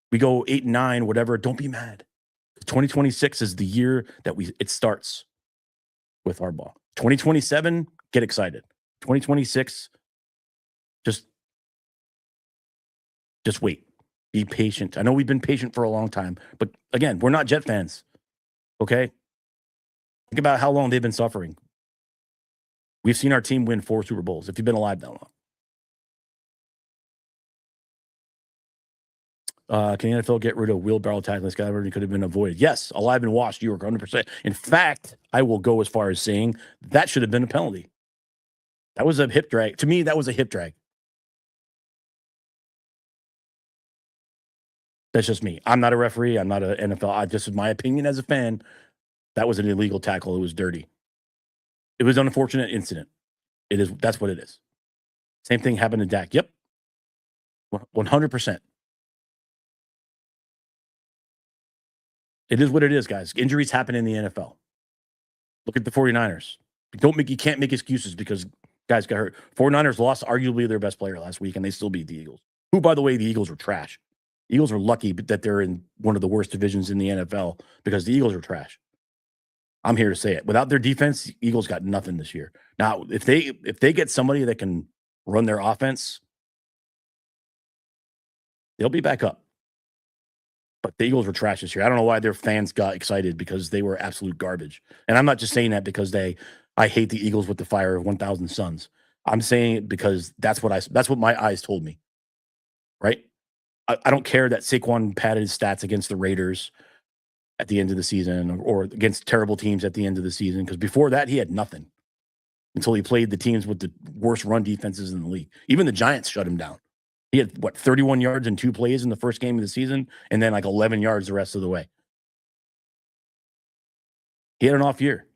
we go 8-9, whatever, don't be mad. 2026 is the year that it starts with Harbaugh. 2027, get excited. 2026, just wait. Be patient. I know we've been patient for a long time, but again, we're not Jet fans. Okay? Think about how long they've been suffering. We've seen our team win 4 Super Bowls, if you've been alive that long. Can the NFL get rid of wheelbarrow tackling? This guy already could have been avoided. Yes, alive and washed, you were 100%. In fact, I will go as far as saying that should have been a penalty. That was a hip drag. To me, that was a hip drag. That's just me. I'm not a referee. I'm not an NFL. This is my opinion as a fan. That was an illegal tackle. It was dirty. It was an unfortunate incident. It is. That's what it is. Same thing happened to Dak. Yep. 100%. It is what it is, guys. Injuries happen in the NFL. Look at the 49ers. You can't make excuses because guys got hurt. 49ers lost arguably their best player last week, and they still beat the Eagles. Who, by the way, the Eagles were trash. The Eagles are lucky that they're in one of the worst divisions in the NFL because the Eagles are trash. I'm here to say it. Without their defense, the Eagles got nothing this year. Now, if they get somebody that can run their offense, they'll be back up. But the Eagles were trash this year. I don't know why their fans got excited because they were absolute garbage. And I'm not just saying that because I hate the Eagles with the fire of 1,000 suns. I'm saying it because that's what my eyes told me. Right? I don't care that Saquon padded his stats against the Raiders at the end of the season or against terrible teams at the end of the season because before that he had nothing until he played the teams with the worst run defenses in the league. Even the Giants shut him down. He had, 31 yards in 2 plays in the first game of the season and then like 11 yards the rest of the way. He had an off year.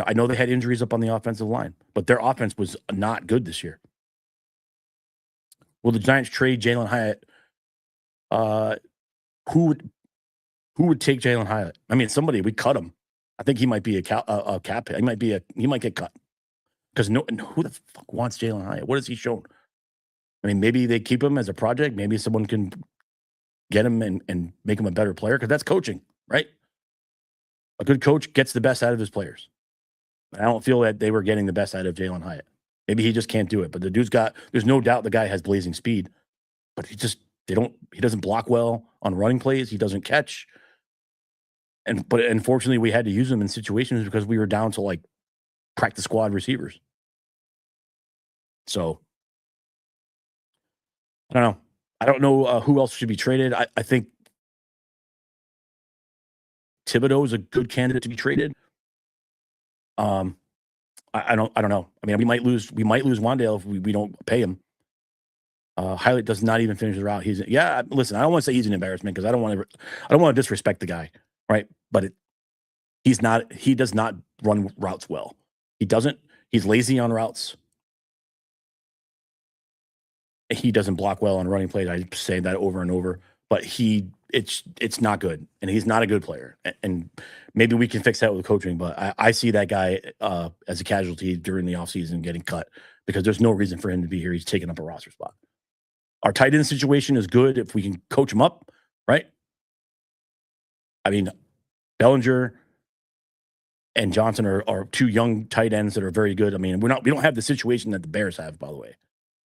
I know they had injuries up on the offensive line, but their offense was not good this year. Will the Giants trade Jalen Hyatt? Who would take Jalen Hyatt? I mean, somebody, we cut him. I think he might be a cap hit. He might get cut. Because who the fuck wants Jalen Hyatt? What has he shown? I mean, maybe they keep him as a project. Maybe someone can get him and make him a better player because that's coaching, right? A good coach gets the best out of his players. I don't feel that they were getting the best out of Jalen Hyatt. Maybe he just can't do it. But the dude's there's no doubt the guy has blazing speed. But he doesn't block well on running plays. He doesn't catch. But unfortunately, we had to use him in situations because we were down to like practice squad receivers. So I don't know. I don't know who else should be traded. I think Thibodeau is a good candidate to be traded. I don't know. I mean, we might lose Wandale if we don't pay him. Hylett does not even finish the route. Listen, I don't want to say he's an embarrassment because I don't want to disrespect the guy, right? But he does not run routes well. He doesn't. He's lazy on routes. He doesn't block well on running plays. I say that over and over, but it's not good, and he's not a good player. And maybe we can fix that with coaching, but I see that guy as a casualty during the offseason getting cut because there's no reason for him to be here. He's taking up a roster spot. Our tight end situation is good if we can coach him up, right? I mean, Bellinger and Johnson are 2 young tight ends that are very good. I mean, we don't have the situation that the Bears have, by the way.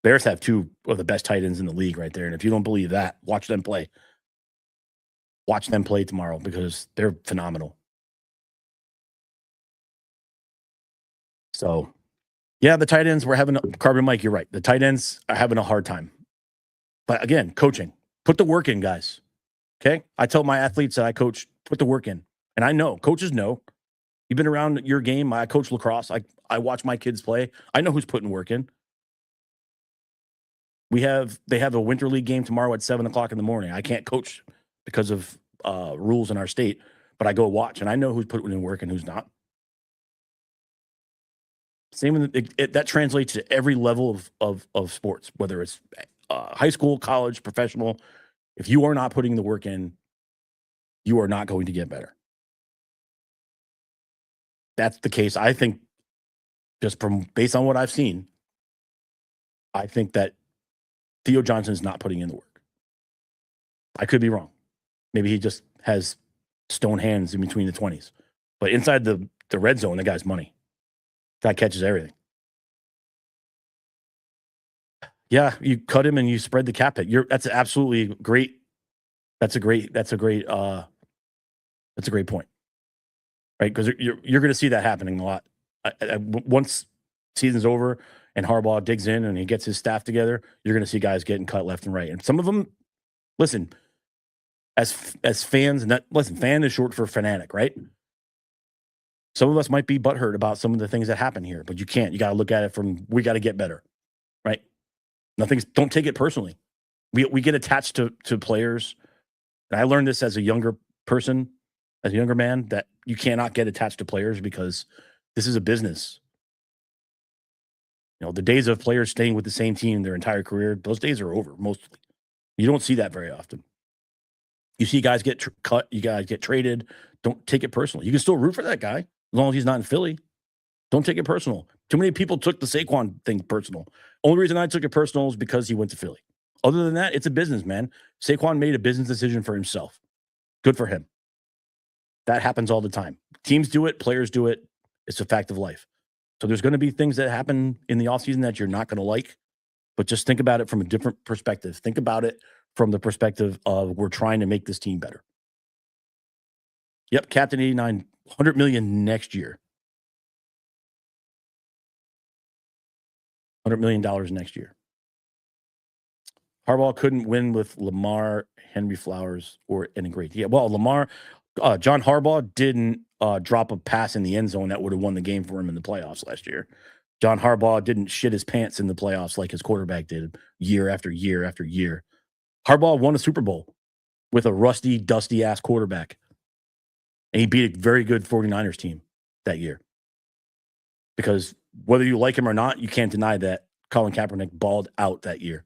Bears have two of the best tight ends in the league right there. And if you don't believe that, watch them play. Watch them play tomorrow because they're phenomenal. So, yeah, the tight ends, we're having Carbon Mike, you're right. The tight ends are having a hard time. But again, coaching. Put the work in, guys. Okay? I tell my athletes that I coach, put the work in. And I know, coaches know. You've been around your game. I coach lacrosse. I watch my kids play. I know who's putting work in. They have a winter league game tomorrow at 7:00 in the morning. I can't coach because of rules in our state, but I go watch and I know who's putting in work and who's not. Same that translates to every level of sports, whether it's high school, college, professional. If you are not putting the work in, you are not going to get better. That's the case. I think just based on what I've seen, I think that Theo Johnson's not putting in the work. I could be wrong. Maybe he just has stone hands in between the 20s. But inside the red zone, the guy's money. Guy catches everything. Yeah, you cut him and you spread the cap hit. That's absolutely great. That's a great point. Right? Because you're going to see that happening a lot. Once season's over and Harbaugh digs in and he gets his staff together, you're going to see guys getting cut left and right. And some of them, listen, as fans, and fan is short for fanatic, right? Some of us might be butthurt about some of the things that happen here, but you can't. You got to look at it we got to get better, right? Don't take it personally. We get attached to players. And I learned this as a younger person, as a younger man, that you cannot get attached to players because this is a business. The days of players staying with the same team their entire career, those days are over mostly. You don't see that very often. You see guys get cut, you guys get traded. Don't take it personal. You can still root for that guy as long as he's not in Philly. Don't take it personal. Too many people took the Saquon thing personal. Only reason I took it personal is because he went to Philly. Other than that, it's a business, man. Saquon made a business decision for himself. Good for him. That happens all the time. Teams do it. Players do it. It's a fact of life. So there's going to be things that happen in the offseason that you're not going to like, but just think about it from a different perspective. Think about it from the perspective of we're trying to make this team better. Yep, Captain 89, $100 million next year. $100 million next year. Harbaugh couldn't win with Lamar, Henry Flowers, or any great. Yeah, well, John Harbaugh didn't drop a pass in the end zone that would have won the game for him in the playoffs last year. John Harbaugh didn't shit his pants in the playoffs like his quarterback did year after year after year. Harbaugh won a Super Bowl with a rusty, dusty-ass quarterback. And he beat a very good 49ers team that year. Because whether you like him or not, you can't deny that Colin Kaepernick balled out that year.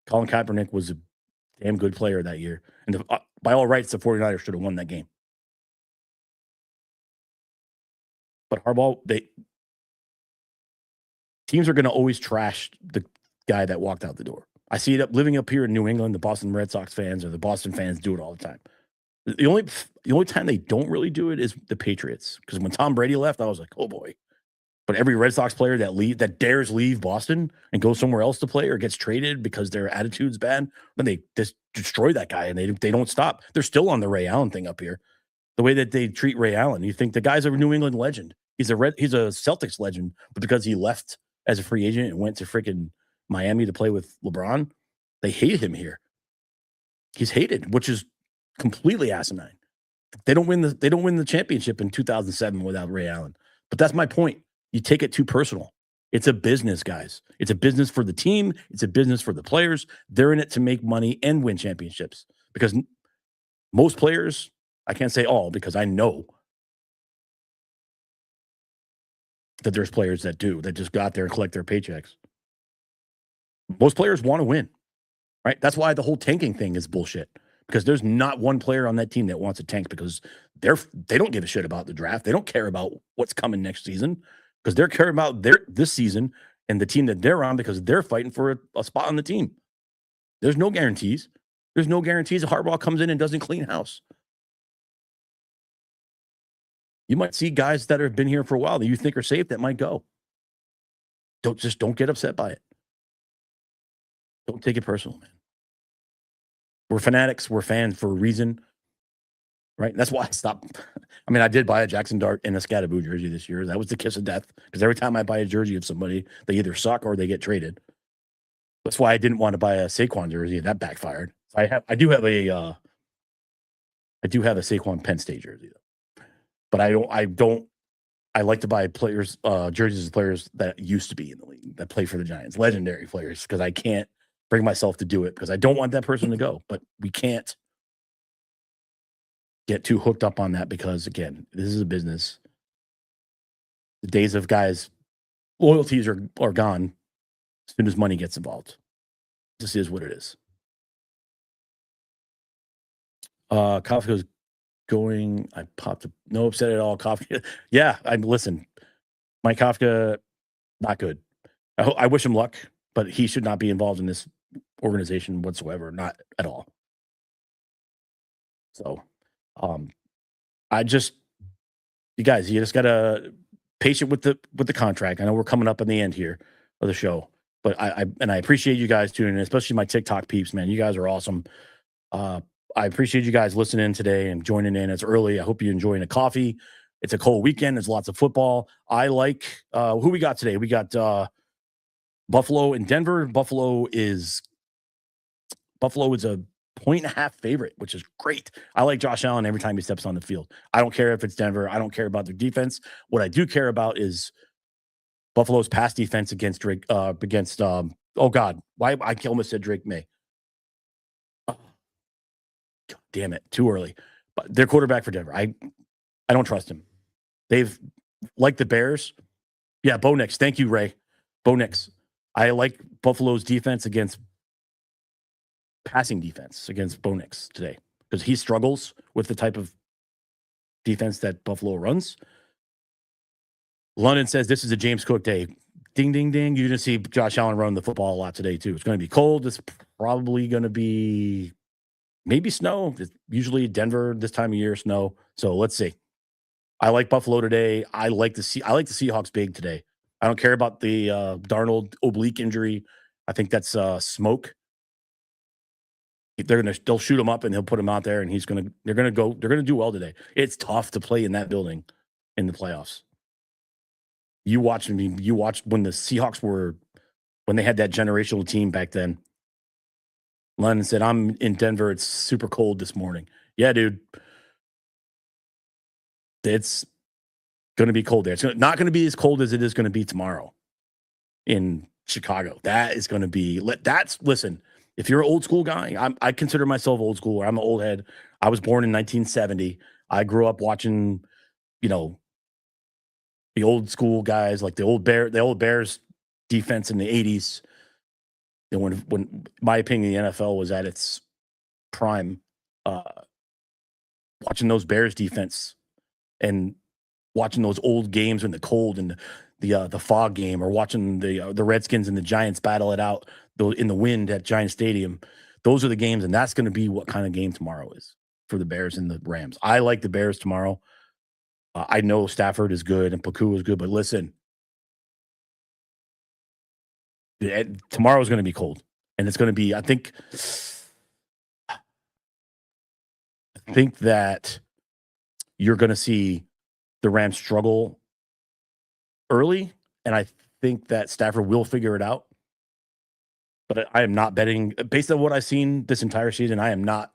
Colin Kaepernick was a damn good player that year. And by all rights, the 49ers should have won that game. But Harbaugh, teams are going to always trash the guy that walked out the door. I see it living up here in New England. The Boston Red Sox fans or the Boston fans do it all the time. The only time they don't really do it is the Patriots. Because when Tom Brady left, I was like, oh boy. But every Red Sox player that dares leave Boston and go somewhere else to play or gets traded because their attitude's bad, then they just destroy that guy and they don't stop. They're still on the Ray Allen thing up here. The way that they treat Ray Allen, you think the guy's a New England legend. He's a Celtics legend, but because he left as a free agent and went to freaking Miami to play with LeBron, they hate him here. He's hated, which is completely asinine. They don't win the championship in 2007 without Ray Allen. But that's my point. You take it too personal. It's a business, guys. It's a business for the team. It's a business for the players. They're in it to make money and win championships. Because most players, I can't say all because I know that there's players that just go out there and collect their paychecks. Most players want to win, right? That's why the whole tanking thing is bullshit. Because there's not one player on that team that wants to tank because they don't give a shit about the draft. They don't care about what's coming next season because they're caring about this season and the team that they're on because they're fighting for a spot on the team. There's no guarantees. There's no guarantees if Harbaugh comes in and doesn't clean house. You might see guys that have been here for a while that you think are safe that might go. Don't get upset by it. Don't take it personal, man. We're fanatics. We're fans for a reason, right? That's why I stopped. I mean, I did buy a Jackson Dart and a Scatterboo jersey this year. That was the kiss of death because every time I buy a jersey of somebody, they either suck or they get traded. That's why I didn't want to buy a Saquon jersey. That backfired. I do have a Saquon Penn State jersey though, but I like to buy players jerseys of players that used to be in the league that play for the Giants, legendary players, because I can't bring myself to do it because I don't want that person to go. But we can't get too hooked up on that because, again, this is a business. The days of guys' loyalties are gone as soon as money gets involved. This is what it is. Kafka's going. I popped. No upset at all. Kafka. Yeah, listen. Mike Kafka, not good. I wish him luck, but he should not be involved in this organization whatsoever. Not at all. So, you guys, you just gotta patient with the contract. I know we're coming up in the end here of the show, but I appreciate you guys tuning in, especially my TikTok peeps, man. You guys are awesome. I appreciate you guys listening today and joining in. It's early. I hope you're enjoying a coffee. It's a cold weekend. There's lots of football. I like who we got today. We got Buffalo and Denver. Buffalo is a 1.5 favorite, which is great. I like Josh Allen every time he steps on the field. I don't care if it's Denver. I don't care about their defense. What I do care about is Buffalo's pass defense against Drake. Oh God, why I almost said Drake May. God damn it, too early. But their quarterback for Denver, I don't trust him. They've like the Bears. Yeah, Bo Nix. Thank you, Ray. Bo Nix. I like Buffalo's defense against passing defense against Bo Nix today because he struggles with the type of defense that Buffalo runs. London says this is a James Cook day. Ding, ding, ding. You didn't see Josh Allen run the football a lot today, too. It's going to be cold. It's probably going to be maybe snow. It's usually Denver this time of year, snow. So let's see. I like Buffalo today. I like the Seahawks big today. I don't care about the Darnold oblique injury. I think that's smoke. They'll shoot him up and he'll put him out there and they're gonna do well today. It's tough to play in that building in the playoffs. You watched when the Seahawks when they had that generational team back then. London said, I'm in Denver. It's super cold this morning. Yeah, dude. It's going to be cold there. It's not going to be as cold as it is going to be tomorrow in Chicago. That is going to be listen, if you're an old school guy, I consider myself old school. I'm an old head. I was born in 1970. I grew up watching, the old school guys, like the old Bears defense in the 80s. And when my opinion, the NFL was at its prime, watching those Bears defense and watching those old games in the cold and the fog game, or watching the Redskins and the Giants battle it out in the wind at Giant Stadium. Those are the games, and that's going to be what kind of game tomorrow is for the Bears and the Rams. I like the Bears tomorrow. I know Stafford is good and Paku is good, but listen, tomorrow is going to be cold, and it's going to be. I think that you're going to see the Rams struggle early, and I think that Stafford will figure it out. But I am not betting, based on what I've seen this entire season, I am not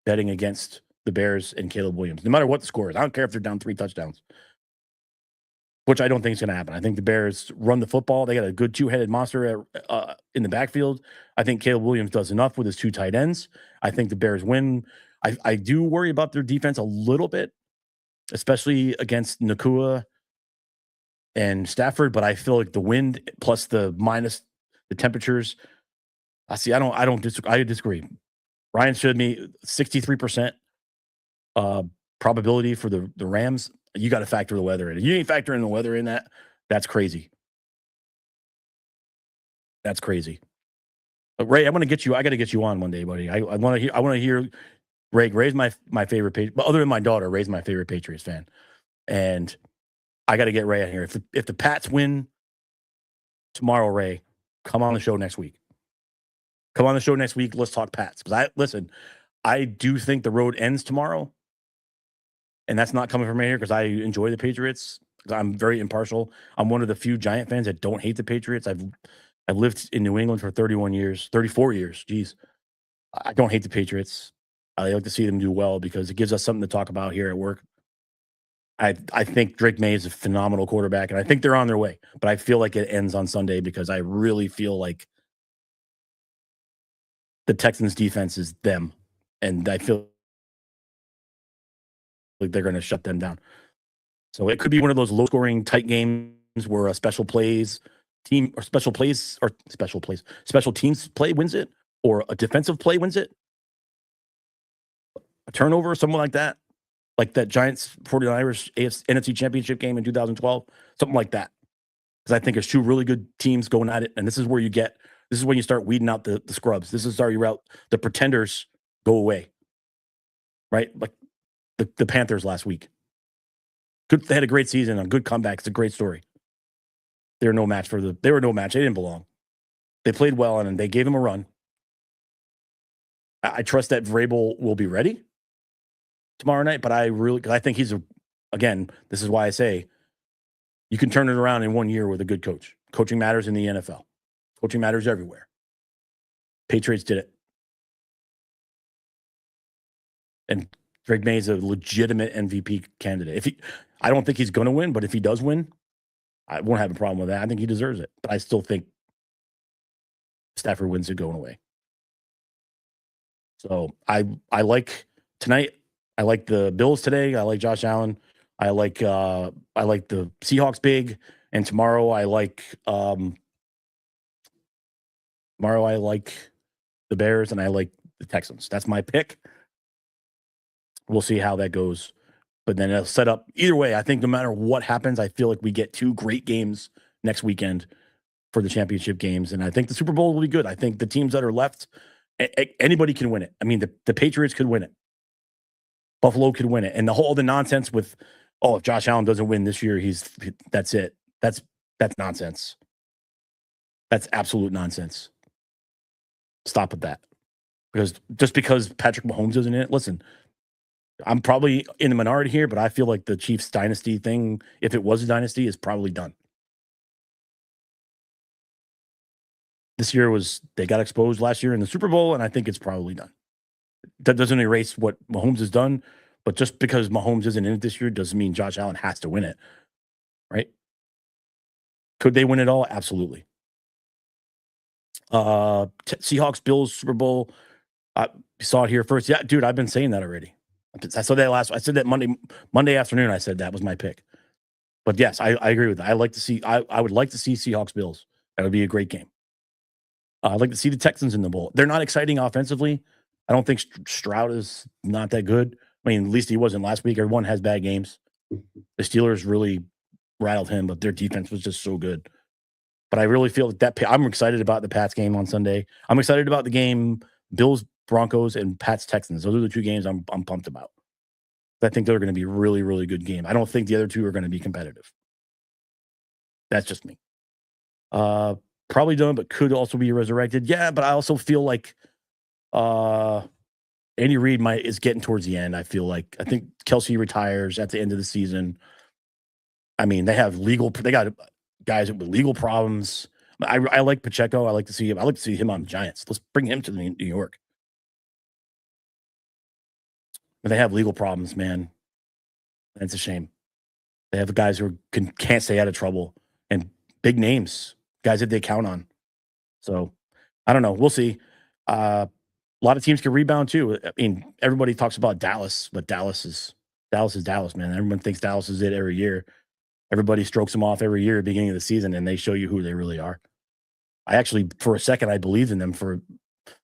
betting against the Bears and Caleb Williams, no matter what the score is. I don't care if they're down 3 touchdowns, which I don't think is going to happen. I think the Bears run the football. They got a good 2-headed monster in the backfield. I think Caleb Williams does enough with his 2 tight ends. I think the Bears win. I do worry about their defense a little bit, especially against Nakua and Stafford, but I feel like the wind plus the temperatures. I disagree. Ryan showed me 63% probability for the Rams. You got to factor the weather in. If you ain't factoring the weather in, that's crazy. That's crazy. But Ray, I got to get you on one day, buddy. I want to hear Ray. Ray's my favorite Patriots, but other than my daughter, Ray's my favorite Patriots fan. And I got to get Ray out here. If the Pats win tomorrow, Ray, come on the show next week. Come on the show next week. Let's talk Pats. Because I do think the road ends tomorrow. And that's not coming from me here because I enjoy the Patriots. I'm very impartial. I'm one of the few Giant fans that don't hate the Patriots. I've lived in New England for 34 years. Geez. I don't hate the Patriots. I like to see them do well because it gives us something to talk about here at work. I think Drake May is a phenomenal quarterback, and I think they're on their way. But I feel like it ends on Sunday because I really feel like the Texans' defense is them, and I feel like they're going to shut them down. So it could be one of those low-scoring, tight games where a special teams play wins it, or a defensive play wins it, a turnover or something like that. Like that Giants 49ers NFC Championship game in 2012, something like that. Because I think there's two really good teams going at it, and this is when you start weeding out the scrubs. This is where you route the pretenders go away, right? Like the Panthers last week. They had a great season, a good comeback. It's a great story. They were no match. They didn't belong. They played well, and they gave them a run. I trust that Vrabel will be ready tomorrow night, but I think this is why I say you can turn it around in 1 year with a good coach. Coaching matters in the NFL. Coaching matters everywhere. Patriots did it. And Drake May is a legitimate MVP candidate. I don't think he's going to win, but if he does win, I won't have a problem with that. I think he deserves it. But I still think Stafford wins it going away. So I like tonight. I like the Bills today. I like Josh Allen. I like the Seahawks big. And tomorrow I like the Bears and I like the Texans. That's my pick. We'll see how that goes. But then it'll set up either way. I think no matter what happens, I feel like we get two great games next weekend for the championship games. And I think the Super Bowl will be good. I think the teams that are left, anybody can win it. I mean, the Patriots could win it. Buffalo could win it. And the nonsense with, if Josh Allen doesn't win this year, that's it. That's nonsense. That's absolute nonsense. Stop with that. Because Patrick Mahomes isn't in it, listen, I'm probably in the minority here, but I feel like the Chiefs dynasty thing, if it was a dynasty, is probably done. This year they got exposed last year in the Super Bowl, and I think it's probably done. That doesn't erase what Mahomes has done, but just because Mahomes isn't in it this year doesn't mean Josh Allen has to win it, right? Could they win it all? Absolutely. Seahawks, Bills, Super Bowl. You saw it here first. Yeah, dude, I've been saying that already. I said that Monday afternoon. I said that was my pick. But yes, I agree with that. I would like to see Seahawks Bills. That would be a great game. I'd like to see the Texans in the bowl. They're not exciting offensively. I don't think Stroud is not that good. I mean, at least he wasn't last week. Everyone has bad games. The Steelers really rattled him, but their defense was just so good. But I really feel that I'm excited about the Pats game on Sunday. I'm excited about the game Bills Broncos and Pats Texans. Those are the two games I'm pumped about. I think they're going to be really, really good game. I don't think the other two are going to be competitive. That's just me. Probably done, but could also be resurrected. Yeah, but I also feel like Andy Reid is getting towards the end. I think Kelsey retires at the end of the season. I mean, they got guys with legal problems. I like Pacheco. I like to see him. I like to see him on the Giants. Let's bring him to New York. But they have legal problems, man. That's a shame. They have guys who can't stay out of trouble and big names, guys that they count on. So I don't know. We'll see. A lot of teams can rebound too. I mean, everybody talks about Dallas, but Dallas is Dallas, man. Everyone thinks Dallas is it every year. Everybody strokes them off every year at the beginning of the season, and they show you who they really are. I actually, for a second, I believed in them for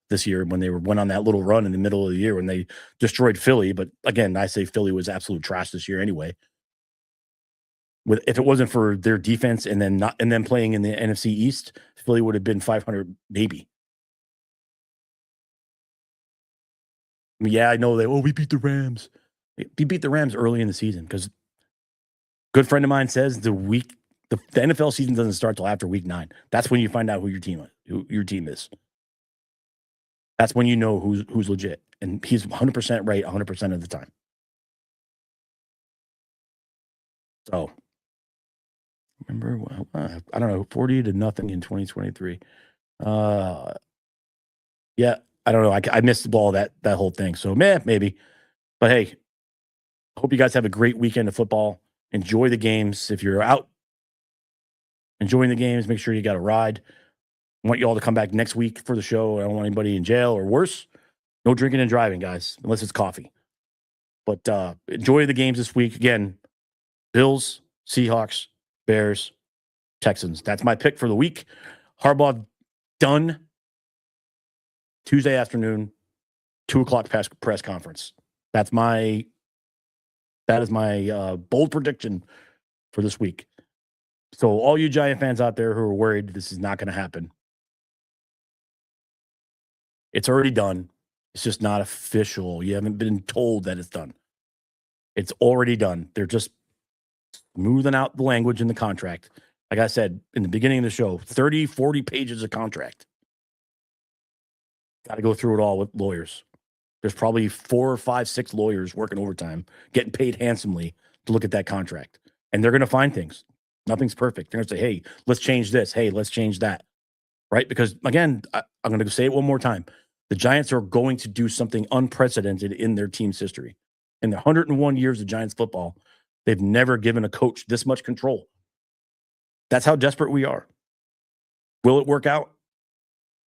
this year when they went on that little run in the middle of the year when they destroyed Philly. But again, I say Philly was absolute trash this year anyway. If it wasn't for their defense and then playing in the NFC East, Philly would have been 500 maybe. I mean, yeah, I know we beat the Rams. We beat the Rams early in the season because good friend of mine says the NFL season doesn't start till after week 9. That's when you find out who your team is. That's when you know who's legit. And he's 100% right 100% of the time. So, remember, I don't know, 40-0 in 2023. Yeah, I don't know. I missed the ball that whole thing. So, maybe. But hey, hope you guys have a great weekend of football. Enjoy the games. If you're out enjoying the games, make sure you got a ride. I want you all to come back next week for the show. I don't want anybody in jail or worse. No drinking and driving, guys, unless it's coffee. But enjoy the games this week. Again, Bills, Seahawks, Bears, Texans. That's my pick for the week. Harbaugh done Tuesday afternoon, 2:00 press conference. That is my bold prediction for this week. So all you Giant fans out there who are worried this is not going to happen, it's already done. It's just not official. You haven't been told that it's done. It's already done. They're just smoothing out the language in the contract. Like I said in the beginning of the show, 30, 40 pages of contract. Got to go through it all with lawyers. There's probably 4, 5, 6 lawyers working overtime, getting paid handsomely to look at that contract. And they're going to find things. Nothing's perfect. They're going to say, hey, let's change this. Hey, let's change that. Right? Because, again, I'm going to say it one more time. The Giants are going to do something unprecedented in their team's history. In the 101 years of Giants football, they've never given a coach this much control. That's how desperate we are. Will it work out?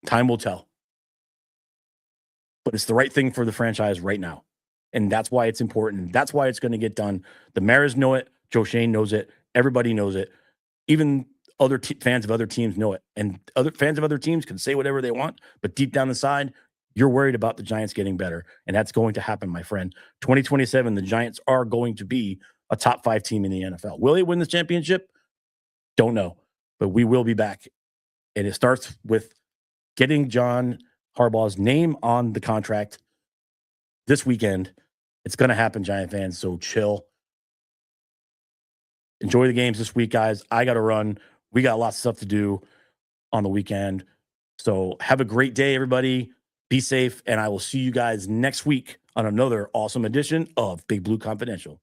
Time will tell. But it's the right thing for the franchise right now. And that's why it's important. That's why it's going to get done. The Maras know it. Joe Shane knows it. Everybody knows it. Even other fans of other teams know it. And other fans of other teams can say whatever they want. But deep down the side, you're worried about the Giants getting better. And that's going to happen, my friend. 2027, the Giants are going to be a top 5 team in the NFL. Will they win the championship? Don't know. But we will be back. And it starts with getting John Harbaugh's name on the contract this weekend. It's going to happen, Giant fans, so chill. Enjoy the games this week, guys. I got to run. We got lots of stuff to do on the weekend. So have a great day, everybody. Be safe, and I will see you guys next week on another awesome edition of Big Blue Confidential.